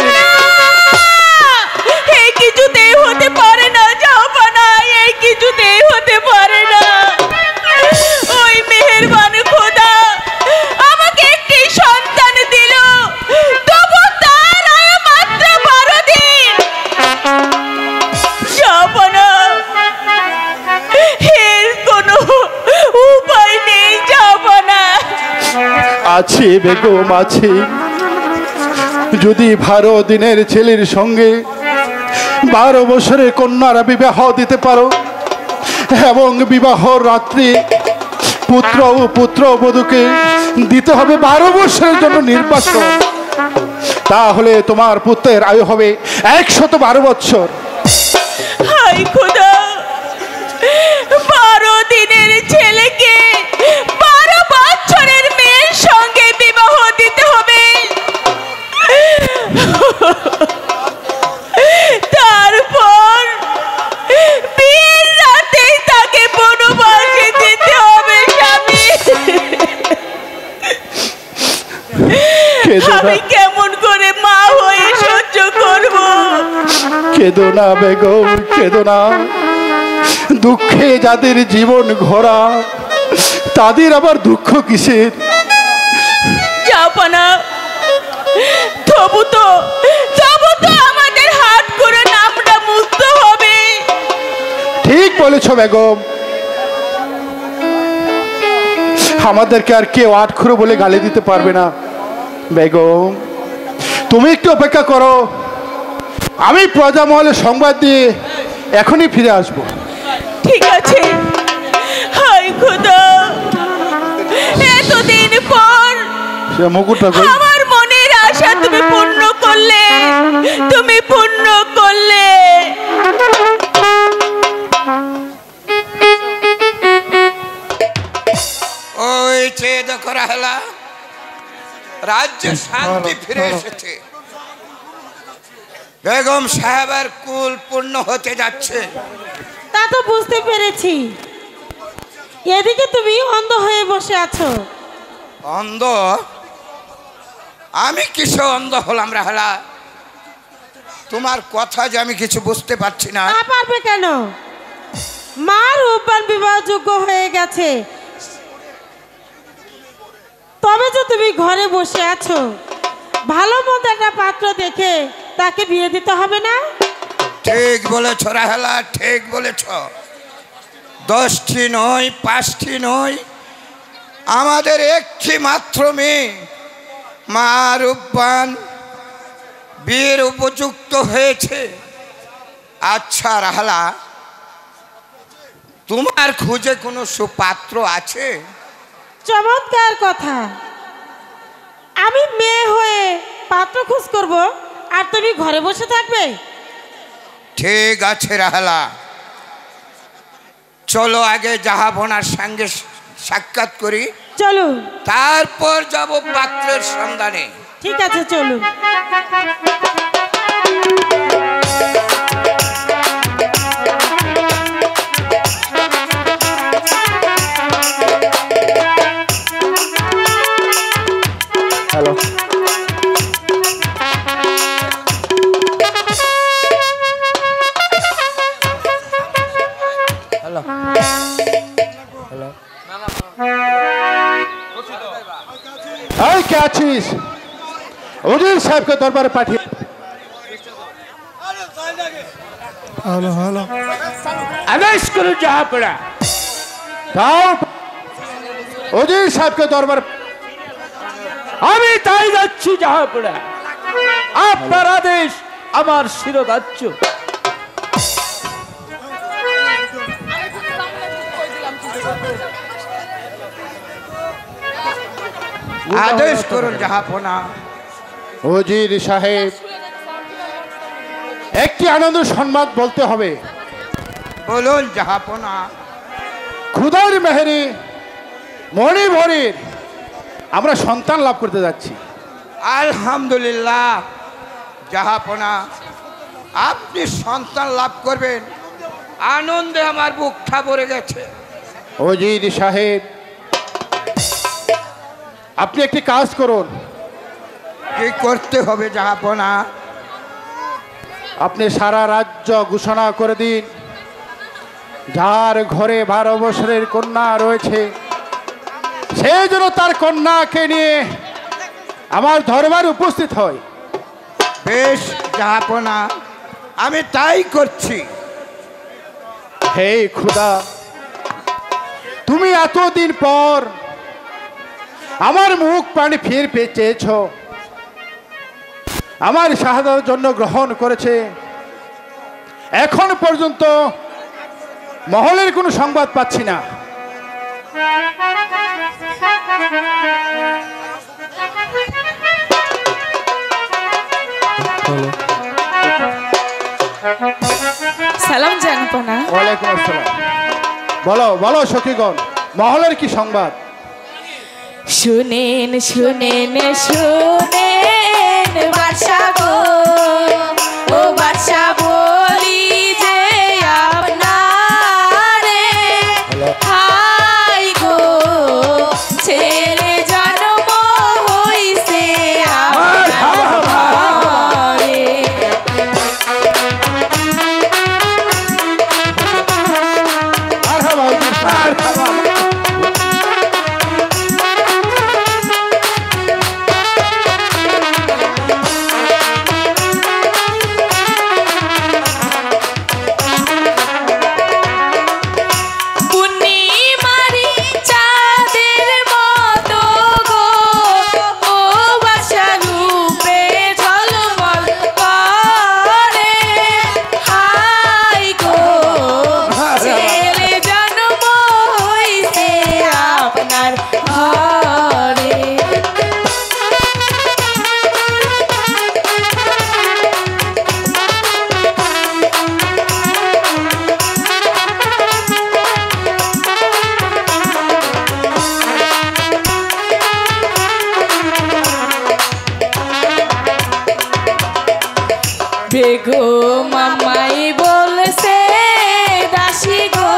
এই কিছুতেই হতে পারে না জাহাপনা, এই কিছুতেই হতে পারে না। ওই মেহেরবান খোদা আমাকে একটি সন্তান দিল, তবু তার আয়ু মাত্র 12 দিন। জাহাপনা, এর কোনো উপায় নেই জাহাপনা? আছে বেগম, আছে। যদি 12 দিনের ছেলের সঙ্গে 12 বছরের কন্যারা বিবাহ দিতে পারো এবং বিবাহর রাত্রি পুত্র ও পুত্রবধূকে দিতে হবে 12 বছরের জন্য নির্বাসন, তাহলে তোমার পুত্রের আয়ু হবে 112 বছর। হাই খোদা, 12 দিনের ছেলেকে 12 বছরের মেয়ের সঙ্গে বিবাহ দিতে হবে, তারপর বিয়ের রাতেই তাকে বনবাসে যেতে হবে। স্বামী, আমি কেমন করে মা হয়ে সহ্য করব? কেঁদো না বেগম, কেঁদো না। দুঃখে যাদের জীবন ঘোরা, তাদের আবার দুঃখ কিসের? জাহাপনা, তবু তো আমাদের হাত করে নামটা মুক্ত হবে। ঠিক বলেছ বেগম, আমাদেরকে আর কেউ আটখুরো বলে গালি দিতে পারবে না। বেগম, তুমি একটু অপেক্ষা করো, আমি প্রজামহলে সংবাদ দিয়ে এখনই ফিরে আসবো। ঠিক আছে। হাই খোদা, এতদিন পর মুকুটটা আমার মনের আশা তুমি পূর্ণ করলে, তুমি পূর্ণ করলে। রাজ্যে শান্তি ফিরে এসেছে। বেগম সাহেবের কুল পূর্ণ হতে যাচ্ছে। তা তো বুঝতে পেরেছি। এদিকে তুমি অন্ধ হয়ে বসে আছো। অন্ধ? আমি কিসে অন্ধ হলাম রাহালা? তোমার কথা যে আমি কিছু বুঝতে পারছি না। না পারবে কেন? মার রূপবান বিবাহযোগ্য হয়ে গেছে, তবে যে তুমি ঘরে বসে আছো, ভালো মন্দ একটা পাত্র দেখে তাকে বিয়ে দিতে হবে না? ঠিক বলেছ রাহেলা, ঠিক বলেছ। 10টি নয়, 5টি নয়, আমাদের একটি মাত্র মেয়ে মা রূপবান বিয়ের উপযুক্ত হয়েছে। আচ্ছা রাহেলা, তোমার খুঁজে কোনো সুপাত্র আছে? চমৎকার কথা। আমি মেয়ে হয়ে পাত্র খোঁজ করব আর তুমি ঘরে বসে থাকবে? ঠিক আছে রাহেলা, চলো আগে জাহাপনার সঙ্গে সাক্ষাৎ করি, চলো, তারপর যাব পাত্রের সন্ধানে। ঠিক আছে, চলুন। হ্যালো, এই কে আছিস? উজির সাহেবকে দরবারে পাঠিয়ে হ্যালো হ্যালো আদেশ করুন জাহাপনা। দাও। উজির সাহেবকে দরবার। আমি তাই যাচ্ছি জাহাপনা। আপনার আদেশ আমার শিরোধার্য। আদেশ করুন জাহাপনা। উজির সাহেব, একটি আনন্দ সংবাদ বলতে হবে। বলুন জাহাপনা। খুদার মেহেরে মণিভরির আমরা সন্তান লাভ করতে যাচ্ছি। আলহামদুলিল্লাহ জাহাপনা, আপনি সন্তান লাভ করবেন, আনন্দে আমার বুকটা ভরে গেছে। উজির সাহেব, আপনি একটি কাজ করুন। কি করতে হবে জাহাপনা? আপনি সারা রাজ্য ঘোষণা করে দিন, যার ঘরে 12 বছরের কন্যা রয়েছে সে যেন তার কন্যাকে নিয়ে আমার দরবারে উপস্থিত হয়। বেশ জাহাপনা, আমি তাই করছি। হে খুদা, তুমি এতদিন পর আমার মুখ পানি ফিরে পেয়ে চেয়েছ, আমার শাহাদাতের জন্য গ্রহণ করেছে। এখন পর্যন্ত মহলের কোনো সংবাদ পাচ্ছি না। সালাম জাহাপনা। ওয়ালাইকুম আসসালাম। বলো বলো সখীগণ, মহলের কি সংবাদ? শুনেন শুনেন শুনেন বাদশা গো, ও বাদশা বলি যে আপনারে হাই গো ছেলে জন্ম হইছে আপনারে। মারহাবা, মারহাবা। বেগম আমায় বলছে দাসী গো,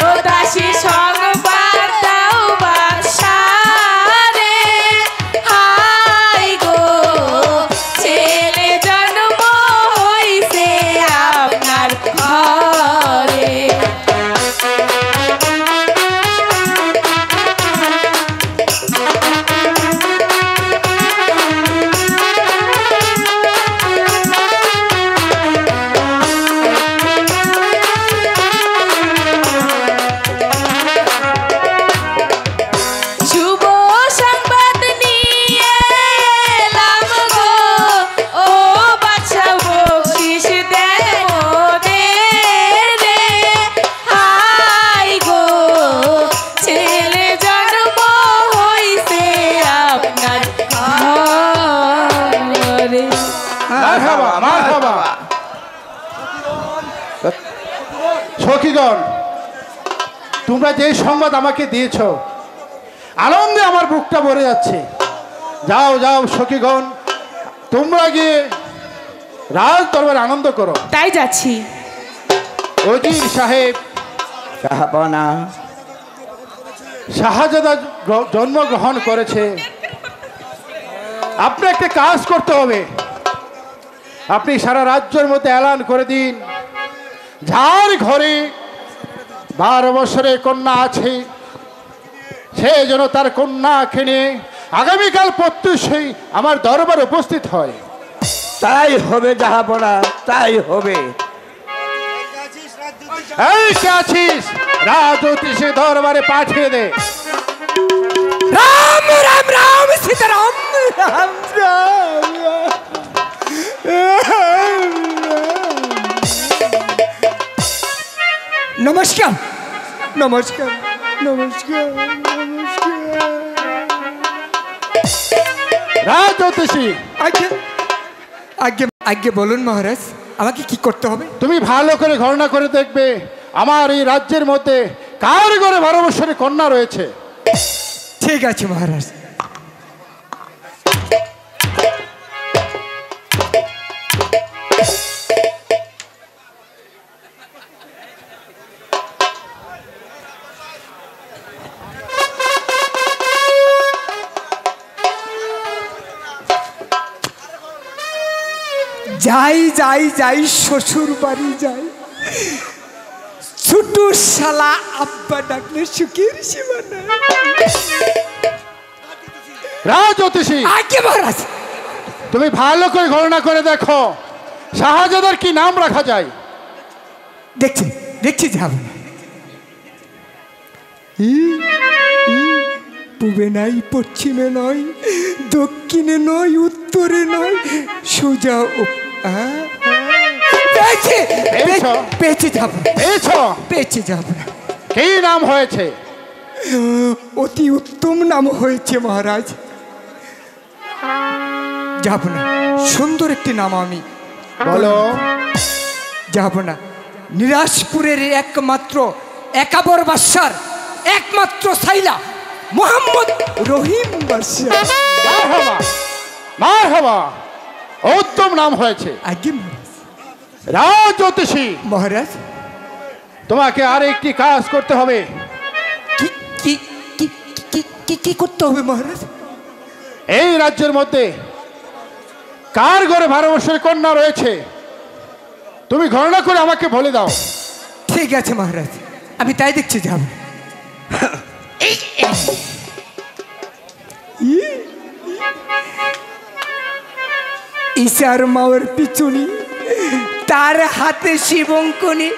ও দাসী সংবাদ দাও বাদশারে, হাই গো ছেলে জন্ম হইছে আপনার ঘরে। শুভ সংবাদ নিয়ে এলাম গো, ও বাদশা বকশিশ দেন মোদের রে, হাই গো ছেলে জন্ম হইছে আপনার ঘরে। মারহাবা মারহাবা। সখীগণ, তোমরা যে সংবাদ আমাকে দিয়েছো, আনন্দে আমার বুকটা ভরে যাচ্ছে। যাও যাও সখীগণ, তোমরা গিয়ে রাজ দরবারে আনন্দ করো। তাই যাচ্ছি। ওজির সাহেব, জাহাপনা, শাহজাদা জন্মগ্রহণ করেছে। আপনি একটা কাজ করতে হবে। আপনি সারা রাজ্যের মধ্যে এলান করে দিন, যার ঘরে 12 বছরের কন্যা আছে সে যেন তার কন্যাকে নিয়ে আগামীকাল প্রত্যুষেই আমার দরবারে উপস্থিত হয়। তাই হবে জাহাপনা, তাই হবে। এই কে আছিস, রাজজ্যোতিষী দরবারে পাঠিয়ে দে। রাম রাম রাম সীতারাম, রাম রাম। নমস্কার নমস্কার নমস্কার নমস্কার। রাজজ্যোতিষী, আগে আগে আগে বলুন মহারাজ, আমাকে কি করতে হবে? তুমি ভালো করে গণনা করে দেখবে আমার এই রাজ্যের মধ্যে কার ঘরে 12 বছরের কন্যা রয়েছে। ঠিক আছে মহারাজ। যাই যাই যাই শ্বশুর বাড়ি যাই, ছোট শালা আব্বা ডাকলে সুখের সীমা নাই। রাজজ্যোতিষী, আগে মহারাজ, তুমি ভালো করে গণনা করে দেখো শাহজাদার কি নাম রাখা যায়। দেখছি দেখছি যাব না। পূবে নাই, পশ্চিমে নয়, দক্ষিণে নয়, উত্তরে নয়, সোজা পেয়েছে যাব, পেয়েছে যাব না। কি নাম হয়েছে? অতি উত্তম নাম হয়েছে মহারাজ। যাব না, সুন্দর একটি নাম আমি বলো। যাব না। নিরাজপুরের একমাত্র একাবর বাদশার একমাত্র সাইলা মোহাম্মদ রহিম বাদশা। মারহাবা মারহাবা, উত্তম নাম হয়েছে। আগে রাজজ্যোতিষী মহারাজ, তোমাকে আর একটি কাজ করতে হবে। কি কি কি কি কি কি করতে হবে মহারাজ? এই রাজ্যের মধ্যে কার ঘরে 12 বছরের কন্যা রয়েছে তুমি গণনা করে আমাকে বলে দাও। ঠিক আছে মহারাজ, আমি তাই দেখছি যাব। ইচার মাওয়ের পিছুনি, তার হাতে শিবঙ্কনি,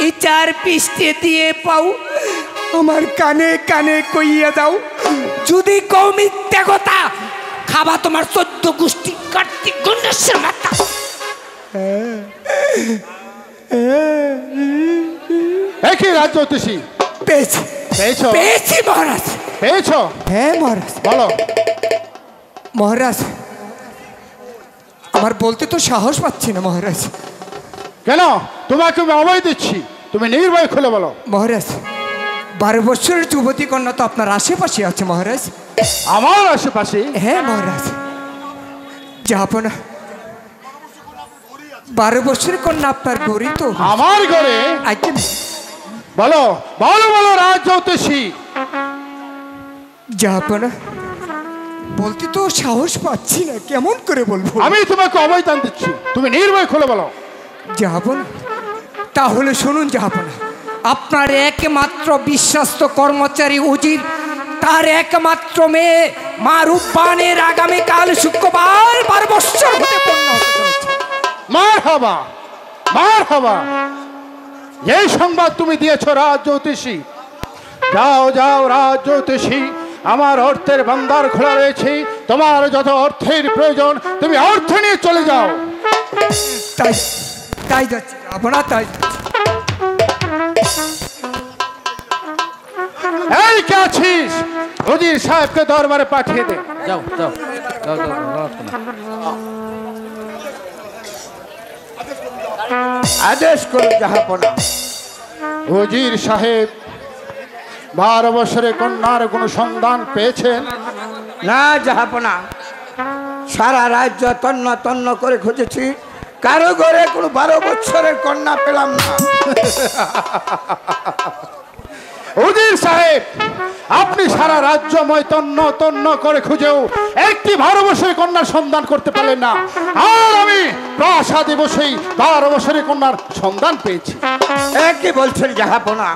ইচার পিষ্টে দিয়ে পাও, আমার কানে কানে কইয়া দাও। যদি কও মিথ্যা কথা, খাবা তোমার 14 গোষ্ঠী কার্তিক গণেশের মাথা। একই রাজজ্যোতিষী পেয়েছি পেয়েছো? পেয়েছি মহারাজ। পেয়েছো? হ্যাঁ মহারাজ। বলো। মহারাজ, আমার বলতে তো সাহস পাচ্ছি না মহারাজ। কেন? তোমাকে আমি অভয় দিচ্ছি, তুমি নির্ভয় খুলে বলো। মহারাজ, 12 বছরের যুবতী কন্যা তো আপনার আশেপাশে আছে মহারাজ। আমার আশেপাশে? হ্যাঁ মহারাজ। যাব না, 12 বছরের কন্যা আপনার গড়ি তো আমার ঘরে বলো বলো বলো রাজ জ্যোতিষী। জাহাপনা বলতে তো সাহস পাচ্ছি না, কেমন করে বলবো? আমি তোমাকে অবৈধান দিচ্ছি, তুমি নির্ভয় খুলে বলো। জাহাপনা তাহলে শুনুন জাহাপনা, আপনার একমাত্র বিশ্বস্ত কর্মচারী উজির তার একমাত্র মেয়ে মা রূপবানের আগামীকাল শুক্রবার 12 বছর হতে পূর্ণ হতে চলেছে। মারহাবা মারহাবা, এই সংবাদ তুমি দিয়েছ রাজ জ্যোতিষী। যাও যাও রাজ জ্যোতিষী, আমার অর্থের ভান্ডার খোলা রয়েছে, তোমার যত অর্থের প্রয়োজন তুমি অর্থ নিয়ে চলে যাও। তাই তাই যাচ্ছে আপনার, তাই এই কে আছিস? উজির সাহেবকে দরবারে পাঠিয়ে দে। যাও যাও যাও যাও আদেশ করুন জাহাপনা। উজির সাহেব 12 বছরের কন্যার কোনো সন্ধান পেয়েছেন? না জাহাপনা, সারা রাজ্য তন্ন তন্ন করে খুঁজেছি, কারো ঘরে কোনো 12 বছরের কন্যা পেলাম না। উজির সাহেব, আপনি সারা রাজ্যময় তন্ন তন্ন করে খুঁজেও একটি 12 বছরের কন্যার সন্ধান করতে পারলেন না, আর আমি প্রাসাদে বসেই 12 বছরের কন্যার সন্ধান পেয়েছি। একই বলছেন জাহাপনা?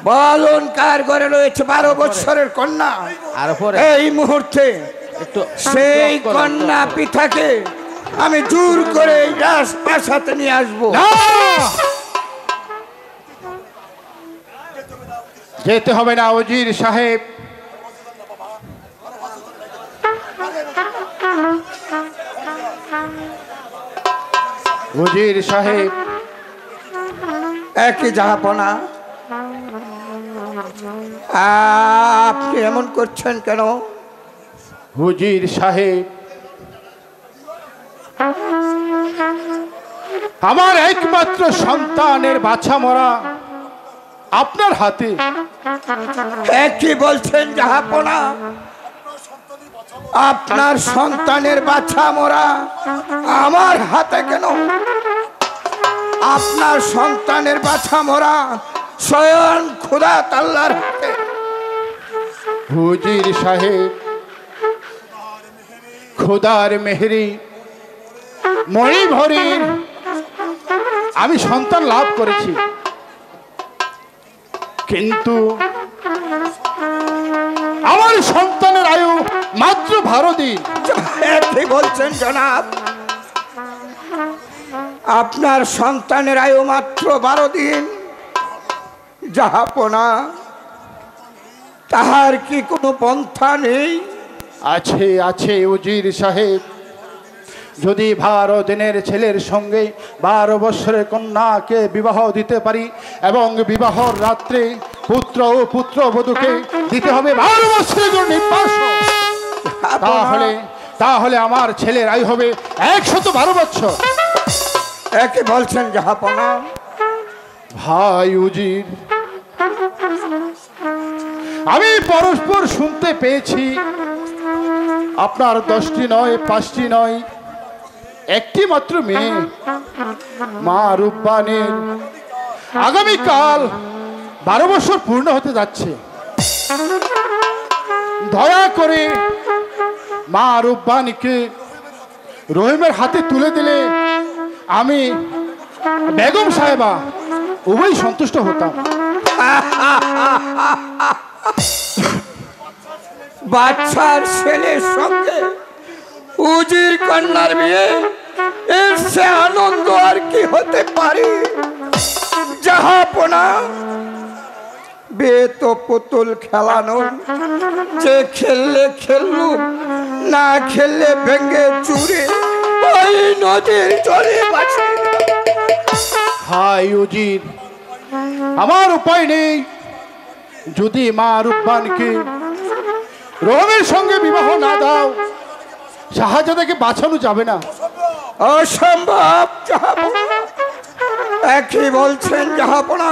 বলুন কার ঘরে রয়েছে 12 বছরের কন্যা? আর পরে এই মুহূর্তে একটু সেই কন্যা পিতাকে আমি জোর করে রাজপ্রাসাদে নিয়ে আসবো। যেতে হবে না উজির সাহেব, উজির সাহেব। একই জাহাপনা, আপনি এমন করছেন কেন? উজির সাহেব, আমার একমাত্র সন্তানের বাছা মরা আপনার হাতে। একই বলছেন জাহাপনা? আপনার সন্তানের বাছা মরা আমার হাতে কেন? আপনার সন্তানের বাছা মরা স্বয়ং খোদা তাআলার হাতে। হুজির সাহেব, খোদার মেহেরি মরি ভরি আমি সন্তান লাভ করেছি, কিন্তু আমার সন্তানের আয়ু মাত্র 12 দিন। কি বলছেন জনাব? আপনার সন্তানের আয়ু মাত্র 12 দিন? জাহাপনা, তাহার কি কোনো পন্থা নেই? আছে আছে উজির সাহেব, যদি 12 দিনের ছেলের সঙ্গে 12 বছরের কন্যাকে বিবাহ দিতে পারি এবং বিবাহর রাত্রে পুত্র ও পুত্রবধূকে দিতে হবে 12 বছরের জন্য তাহলে আমার ছেলের আয়ু হবে 112 বছর। একে বলছেন জাহাপনা? ভাই উজির, আমি পরস্পর শুনতে পেয়েছি আপনার 10টি নয় 5টি নয় একটি মাত্র মেয়ে মা রূপবানের আগামীকাল 12 বছর পূর্ণ হতে যাচ্ছে। দয়া করে মা রূপবানীকে রহিমের হাতে তুলে দিলে আমি বেগম সাহেবা উভয় সন্তুষ্ট হতাম। বাচ্চার ছেলের সঙ্গে উজির কন্যার বিয়ে, এর সে আনন্দ আর কি হতে পারে? জাহাপনা, বিয়ে তো পুতুল খেলানো, যে খেললে খেললু, না খেললে ভেঙে চুরে ওই নদীর জলে বাঁচে। হাই উজির, আমার উপায় নেই। যদি মা রূপবানকে রহিমের সঙ্গে বিবাহ না দাও, শাহজাদাকে বাঁচানো যাবে না। অসম্ভব জাহাপনা। একই বলছেন জাহাপনা?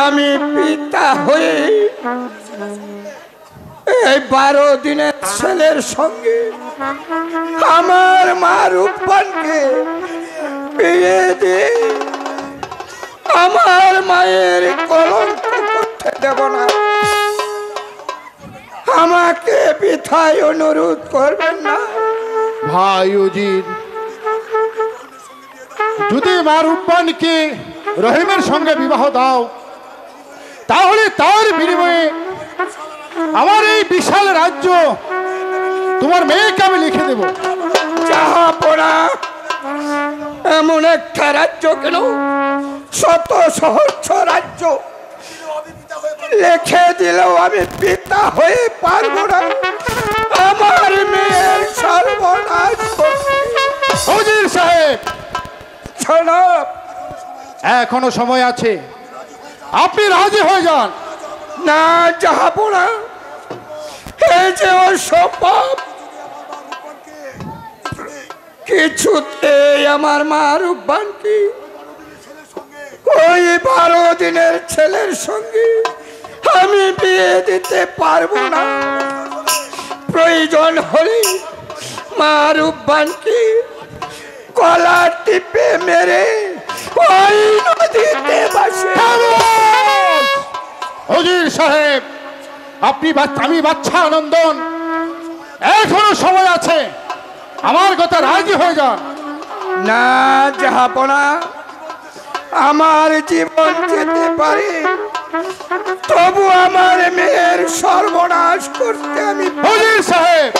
আমি পিতা হয়ে এই 12 দিনের ছেলের সঙ্গে আমার মা রূপবানকে বিয়ে দিয়ে আমার মায়ের কলঙ্ক করতে দেব না। আমাকে বৃথায় অনুরোধ করবেন না। ভাই উজির, যদি মা রূপবানকে রহিমের সঙ্গে বিবাহ দাও, তাহলে তার বিনিময়ে আমার এই বিশাল রাজ্য তোমার মেয়েকে আমি লিখে দেব। যাহা পড়া এমন একটা রাজ্য কেন, শত সহস্র রাজ্য লিখে দিলেও আমি পিতা হয়ে পারবো না। আমার মেয়ের সর্বনাশ উজির সাহেব, জনাব, এখনো সময় আছে, আপনি রাজি হয়ে যান। না যাহা পড়া, এই যে অসম্ভব, কিছুতে আমার মা রূপবানকে ওই 12 দিনের ছেলের সঙ্গে আমি বিয়ে দিতে পারবো না। প্রয়োজন হলে মা রূপবানকে গলা টিপে মেরে ওই নদীতে ভাসিয়ে। উজির সাহেব, আমি বাচ্চা নন্দন, এখনো সময় আছে, আমার কথা রাজি হয়ে যান। না জাহাপনা, আমার জীবন যেতে পারে, তবু আমার মেয়ের সর্বনাশ করতে আমি। উজির সাহেব,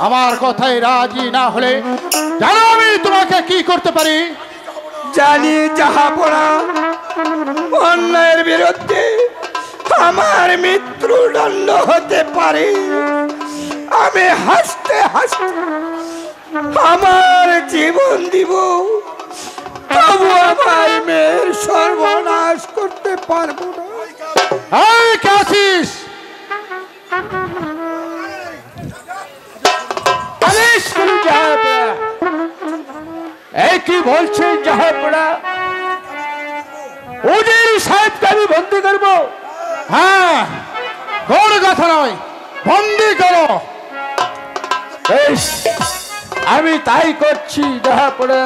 আমার কথায় রাজি না হলে জানো আমি তোমাকে কি করতে পারি? জানি জাহাপনা, অন্যায়ের বিরুদ্ধে আমার মৃত্যুদণ্ড হতে পারে। আমি হাসতে হাসতে আমার জীবন দিব, তবু আমার মেয়ের সর্বনাশ করতে পারবো না। এই কাশিস, এই কি বলছেন জাহাপনা? উজির সাহেবকে আমি বন্দি করবো? হ্যাঁ, কোনো কথা নয়, বন্দি করো। বেশ, আমি তাই করছি জাহাপনা।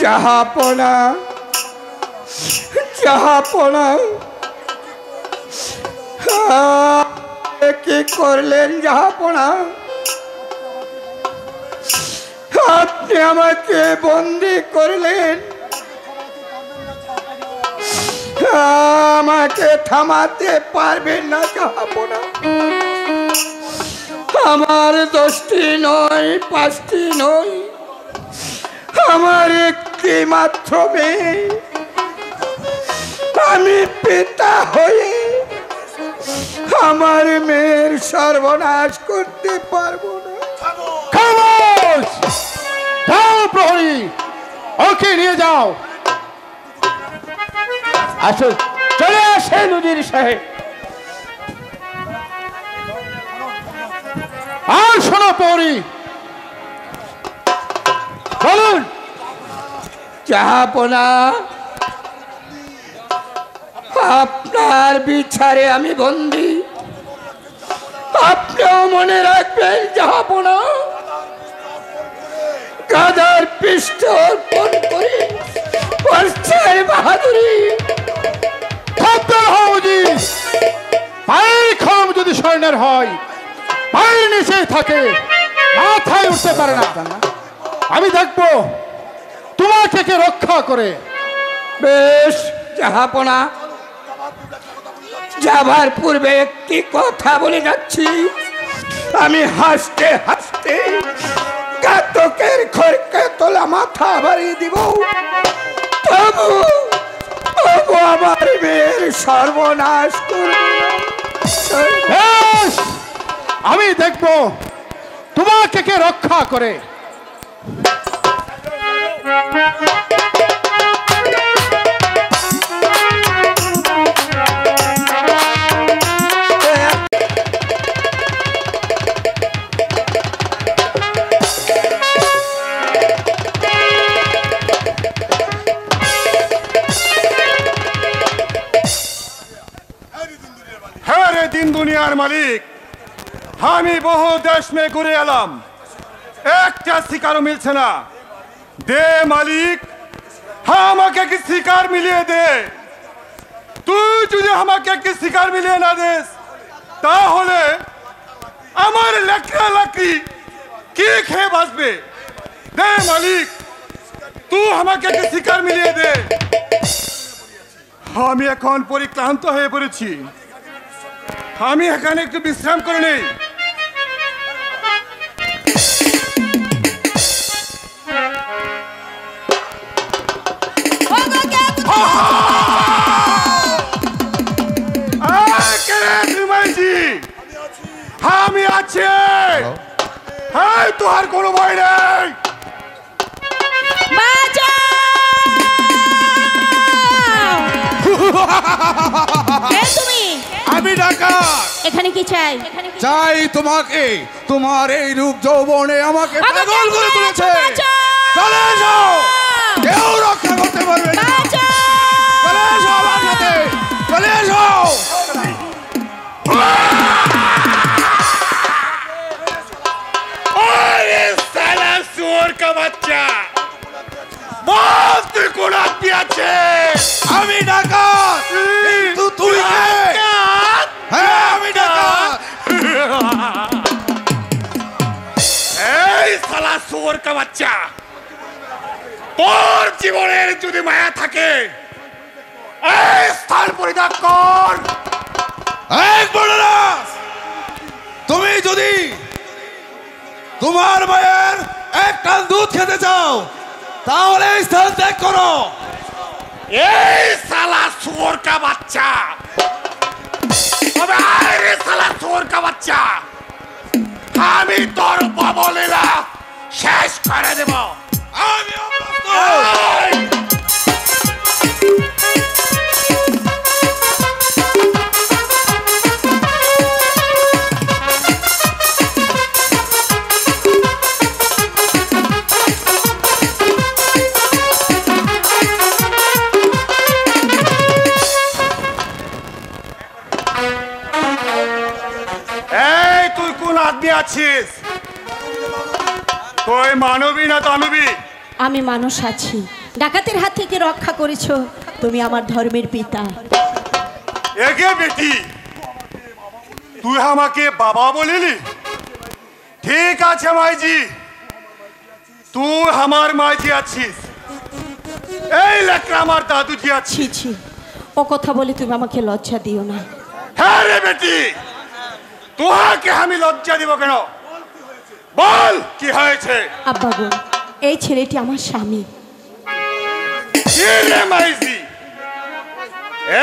জাহাপনা, জাহাপনা, কি করলেন জাহাপনা? আপনি আমাকে বন্দি করলেন, আমাকে থামাতে পারবেন না জাহাপনা। আমার 10টি নয়, 5টি নয়, আমার একটি মাত্র মেয়ে। আমি পিতা হয়ে আমার মেয়ের সর্বনাশ করতে পারবো না। খামোশ! যাও প্রহরী, ওকে নিয়ে যাও। আসুন, চলে আসেন উজির সাহেব। আর শোনো প্রহরী, বলুন। জাহাপনা, আপনার বিচারে আমি বন্দী। আপনিও মনে রাখবেন জাহাপনা, গাদার পৃষ্ঠ অর্পণ করে বাহাদুরি। পায়ের খড়ম যদি স্বর্ণের হয়, পায়ের নিচে থাকে, মাথায় উঠতে পারে না। আমি দেখবো তোমাকে কে রক্ষা করে। বেশ জাহাপনা, যাবার পূর্বে একটি কথা বলে যাচ্ছি। আমি হাসতে হাসতে ঘাতকের খড়কে তোলা মাথা বাড়িয়ে দিব, তবু আমার মেয়ের সর্বনাশ করব। বেশ, আমি দেখবো তোমাকে কে রক্ষা করে। दुनियार मालिक हमें बहु देश में घुरे एलाम एक शिकार मिलছে না दे मालिक আমাকে কি শিকার মিলিয়ে দে তুই যদি আমাকে কি শিকার মিলিয়ে না দেস তাহলে আমার লাকড়া লাকড়ি কি খেয়ে বাঁচবে দে মালিক তুই আমাকে কি শিকার মিলিয়ে দে আমি এখন পরিক্লান্ত হয়ে পড়েছি আমি এখানে একটু বিশ্রাম করে নেই আমি আছি হ্যাঁ তোর কোনো ভয় নেই আমি ডাকাত এখানে কি চাই চাই তোমাকে তোমার এই রূপ যৌবনে আমাকে পাগল করে তুলেছে চলে এসো কেউ রক্ষা করতে পারবে না চলে এসো আমার সাথে চলে এসো सुअर का बच्चा बहुत गुना पिया छे আমি ডাকাত কিন্তু তুই কে হ্যাঁ আমি ডাকাত এই শালা सुअर का बच्चा তোর জীবনের যদি মায়া থাকে এই স্থান পরিত্যাগ কর এক বড়রাজ তুমি যদি তোমার মায়ের এক কান দুধ খেতে চাও তাহলে এই স্থান ত্যাগ করো এই শালা सुअर का बच्चा अबे रे শালা सुअर का बच्चा আমি তোর বাবলেলা শেষ করে দেব আমি অপ্রস্তুত আছিস তুই মানবী না দানবী আমি মানুষ আছি ডাকাতের হাত থেকে রক্ষা করেছো তুমি আমার ধর্মের পিতা এগে বেটি তুই আমাকে বাবা বলিলি ঠিক আছে মাইজি তুই আমার মাইজি আছিস এই লেখা আমার দাদুজি ছি ছি ও কথা বলে তুমি আমাকে লজ্জা দিও না হ্যাঁ রে বেটি তোহাকে আমি লজ্জা দিব কেন বল কি হয়েছে আব্বা গো এই ছেলেটি আমার স্বামী কি রে মাইজি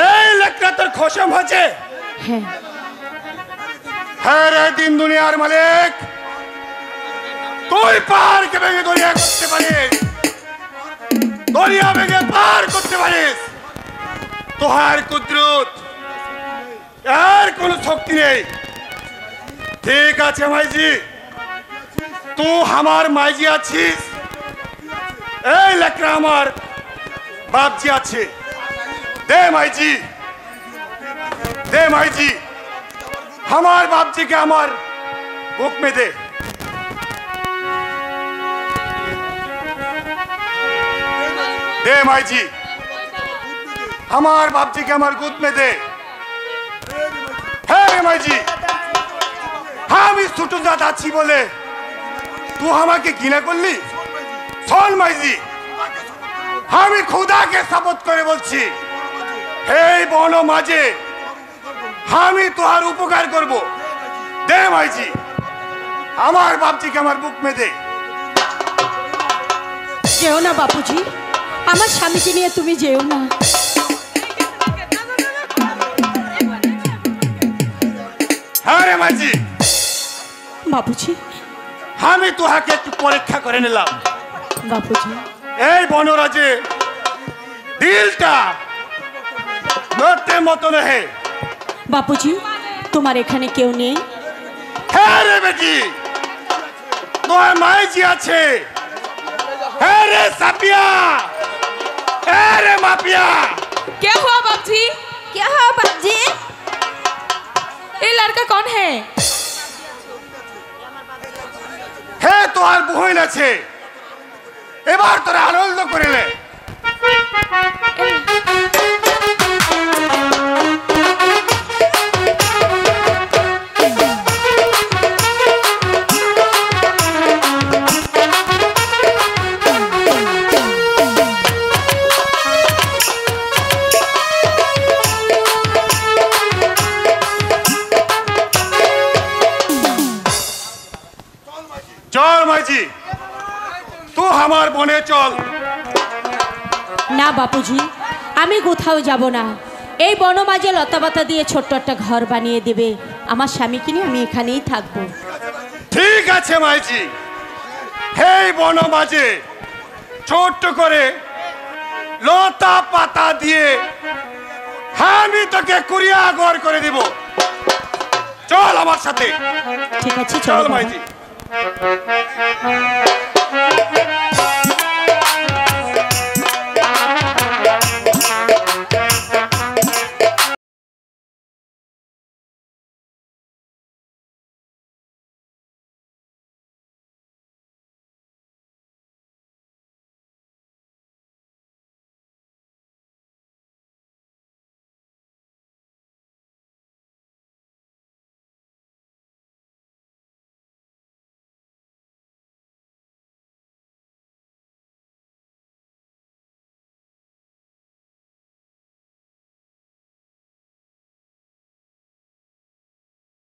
এই লেখা তোর খসম হয়েছে হ্যাঁ হ্যাঁ রে দিন দুনিয়ার মালিক তুই পার কে ভেঙে দরিয়া করতে পারিস দরিয়া ভেঙে পার করতে পারিস তোহার কুদরত আর কোনো শক্তি নেই ঠিক আছে মাইজি তুই আমার মাইজি আছিস এই লেখা আমার বাপজি আছে দে মাইজি दे माई जी हमारे बाप जी के हमार बुक में दे माई जी हमारे बाप जी के हमार गुद में दे है माई जी हम इस छुट्टू जाता अच्छी बोले तू हमारे घिना कर ली सोन माई जी हम खुदा के शपथ करे बोलছি हे बोनो माजे আমি তোহার উপকার করব দে ভাইজি আমার বাপজিকে আমার বুক মে দে যেও না বাপুজি আমার স্বামীকে নিয়ে তুমি যেও না আরে ভাইজি বাপুজি আমি তোহাকে একটু পরীক্ষা করে নিলাম বাপুজি এই বনরাজে দিলটা নটে মতো নেই বাপুজি তোমার এখানে কেউ নেই হ্যাঁ রে বেটি তোমার মাইজি আছে হ্যাঁ রে সাপিয়া হ্যাঁ রে মাপিয়া क्या हुआ बाप जी क्या हुआ बापजी ये लड़का कौन है? হে তোর বহিন আছে, এবার তোরা আনন্দ করিলে। চল মাঝি, তুই আমার বনে চল। না বাপুজি, আমি কোথাও যাব না। এই বনমাঝে লতাপাতা দিয়ে ছোট্ট একটা ঘর বানিয়ে দেবে, আমার স্বামীকে নিয়ে আমি এখানেই থাকবো। ঠিক আছে মাঝি, এই বনমাঝে ছোট্ট করে লতা পাতা দিয়ে আমি তোকে কুড়িয়া ঘর করে দিব। চল আমার সাথে। ঠিক আছে, চল চল মাঝি।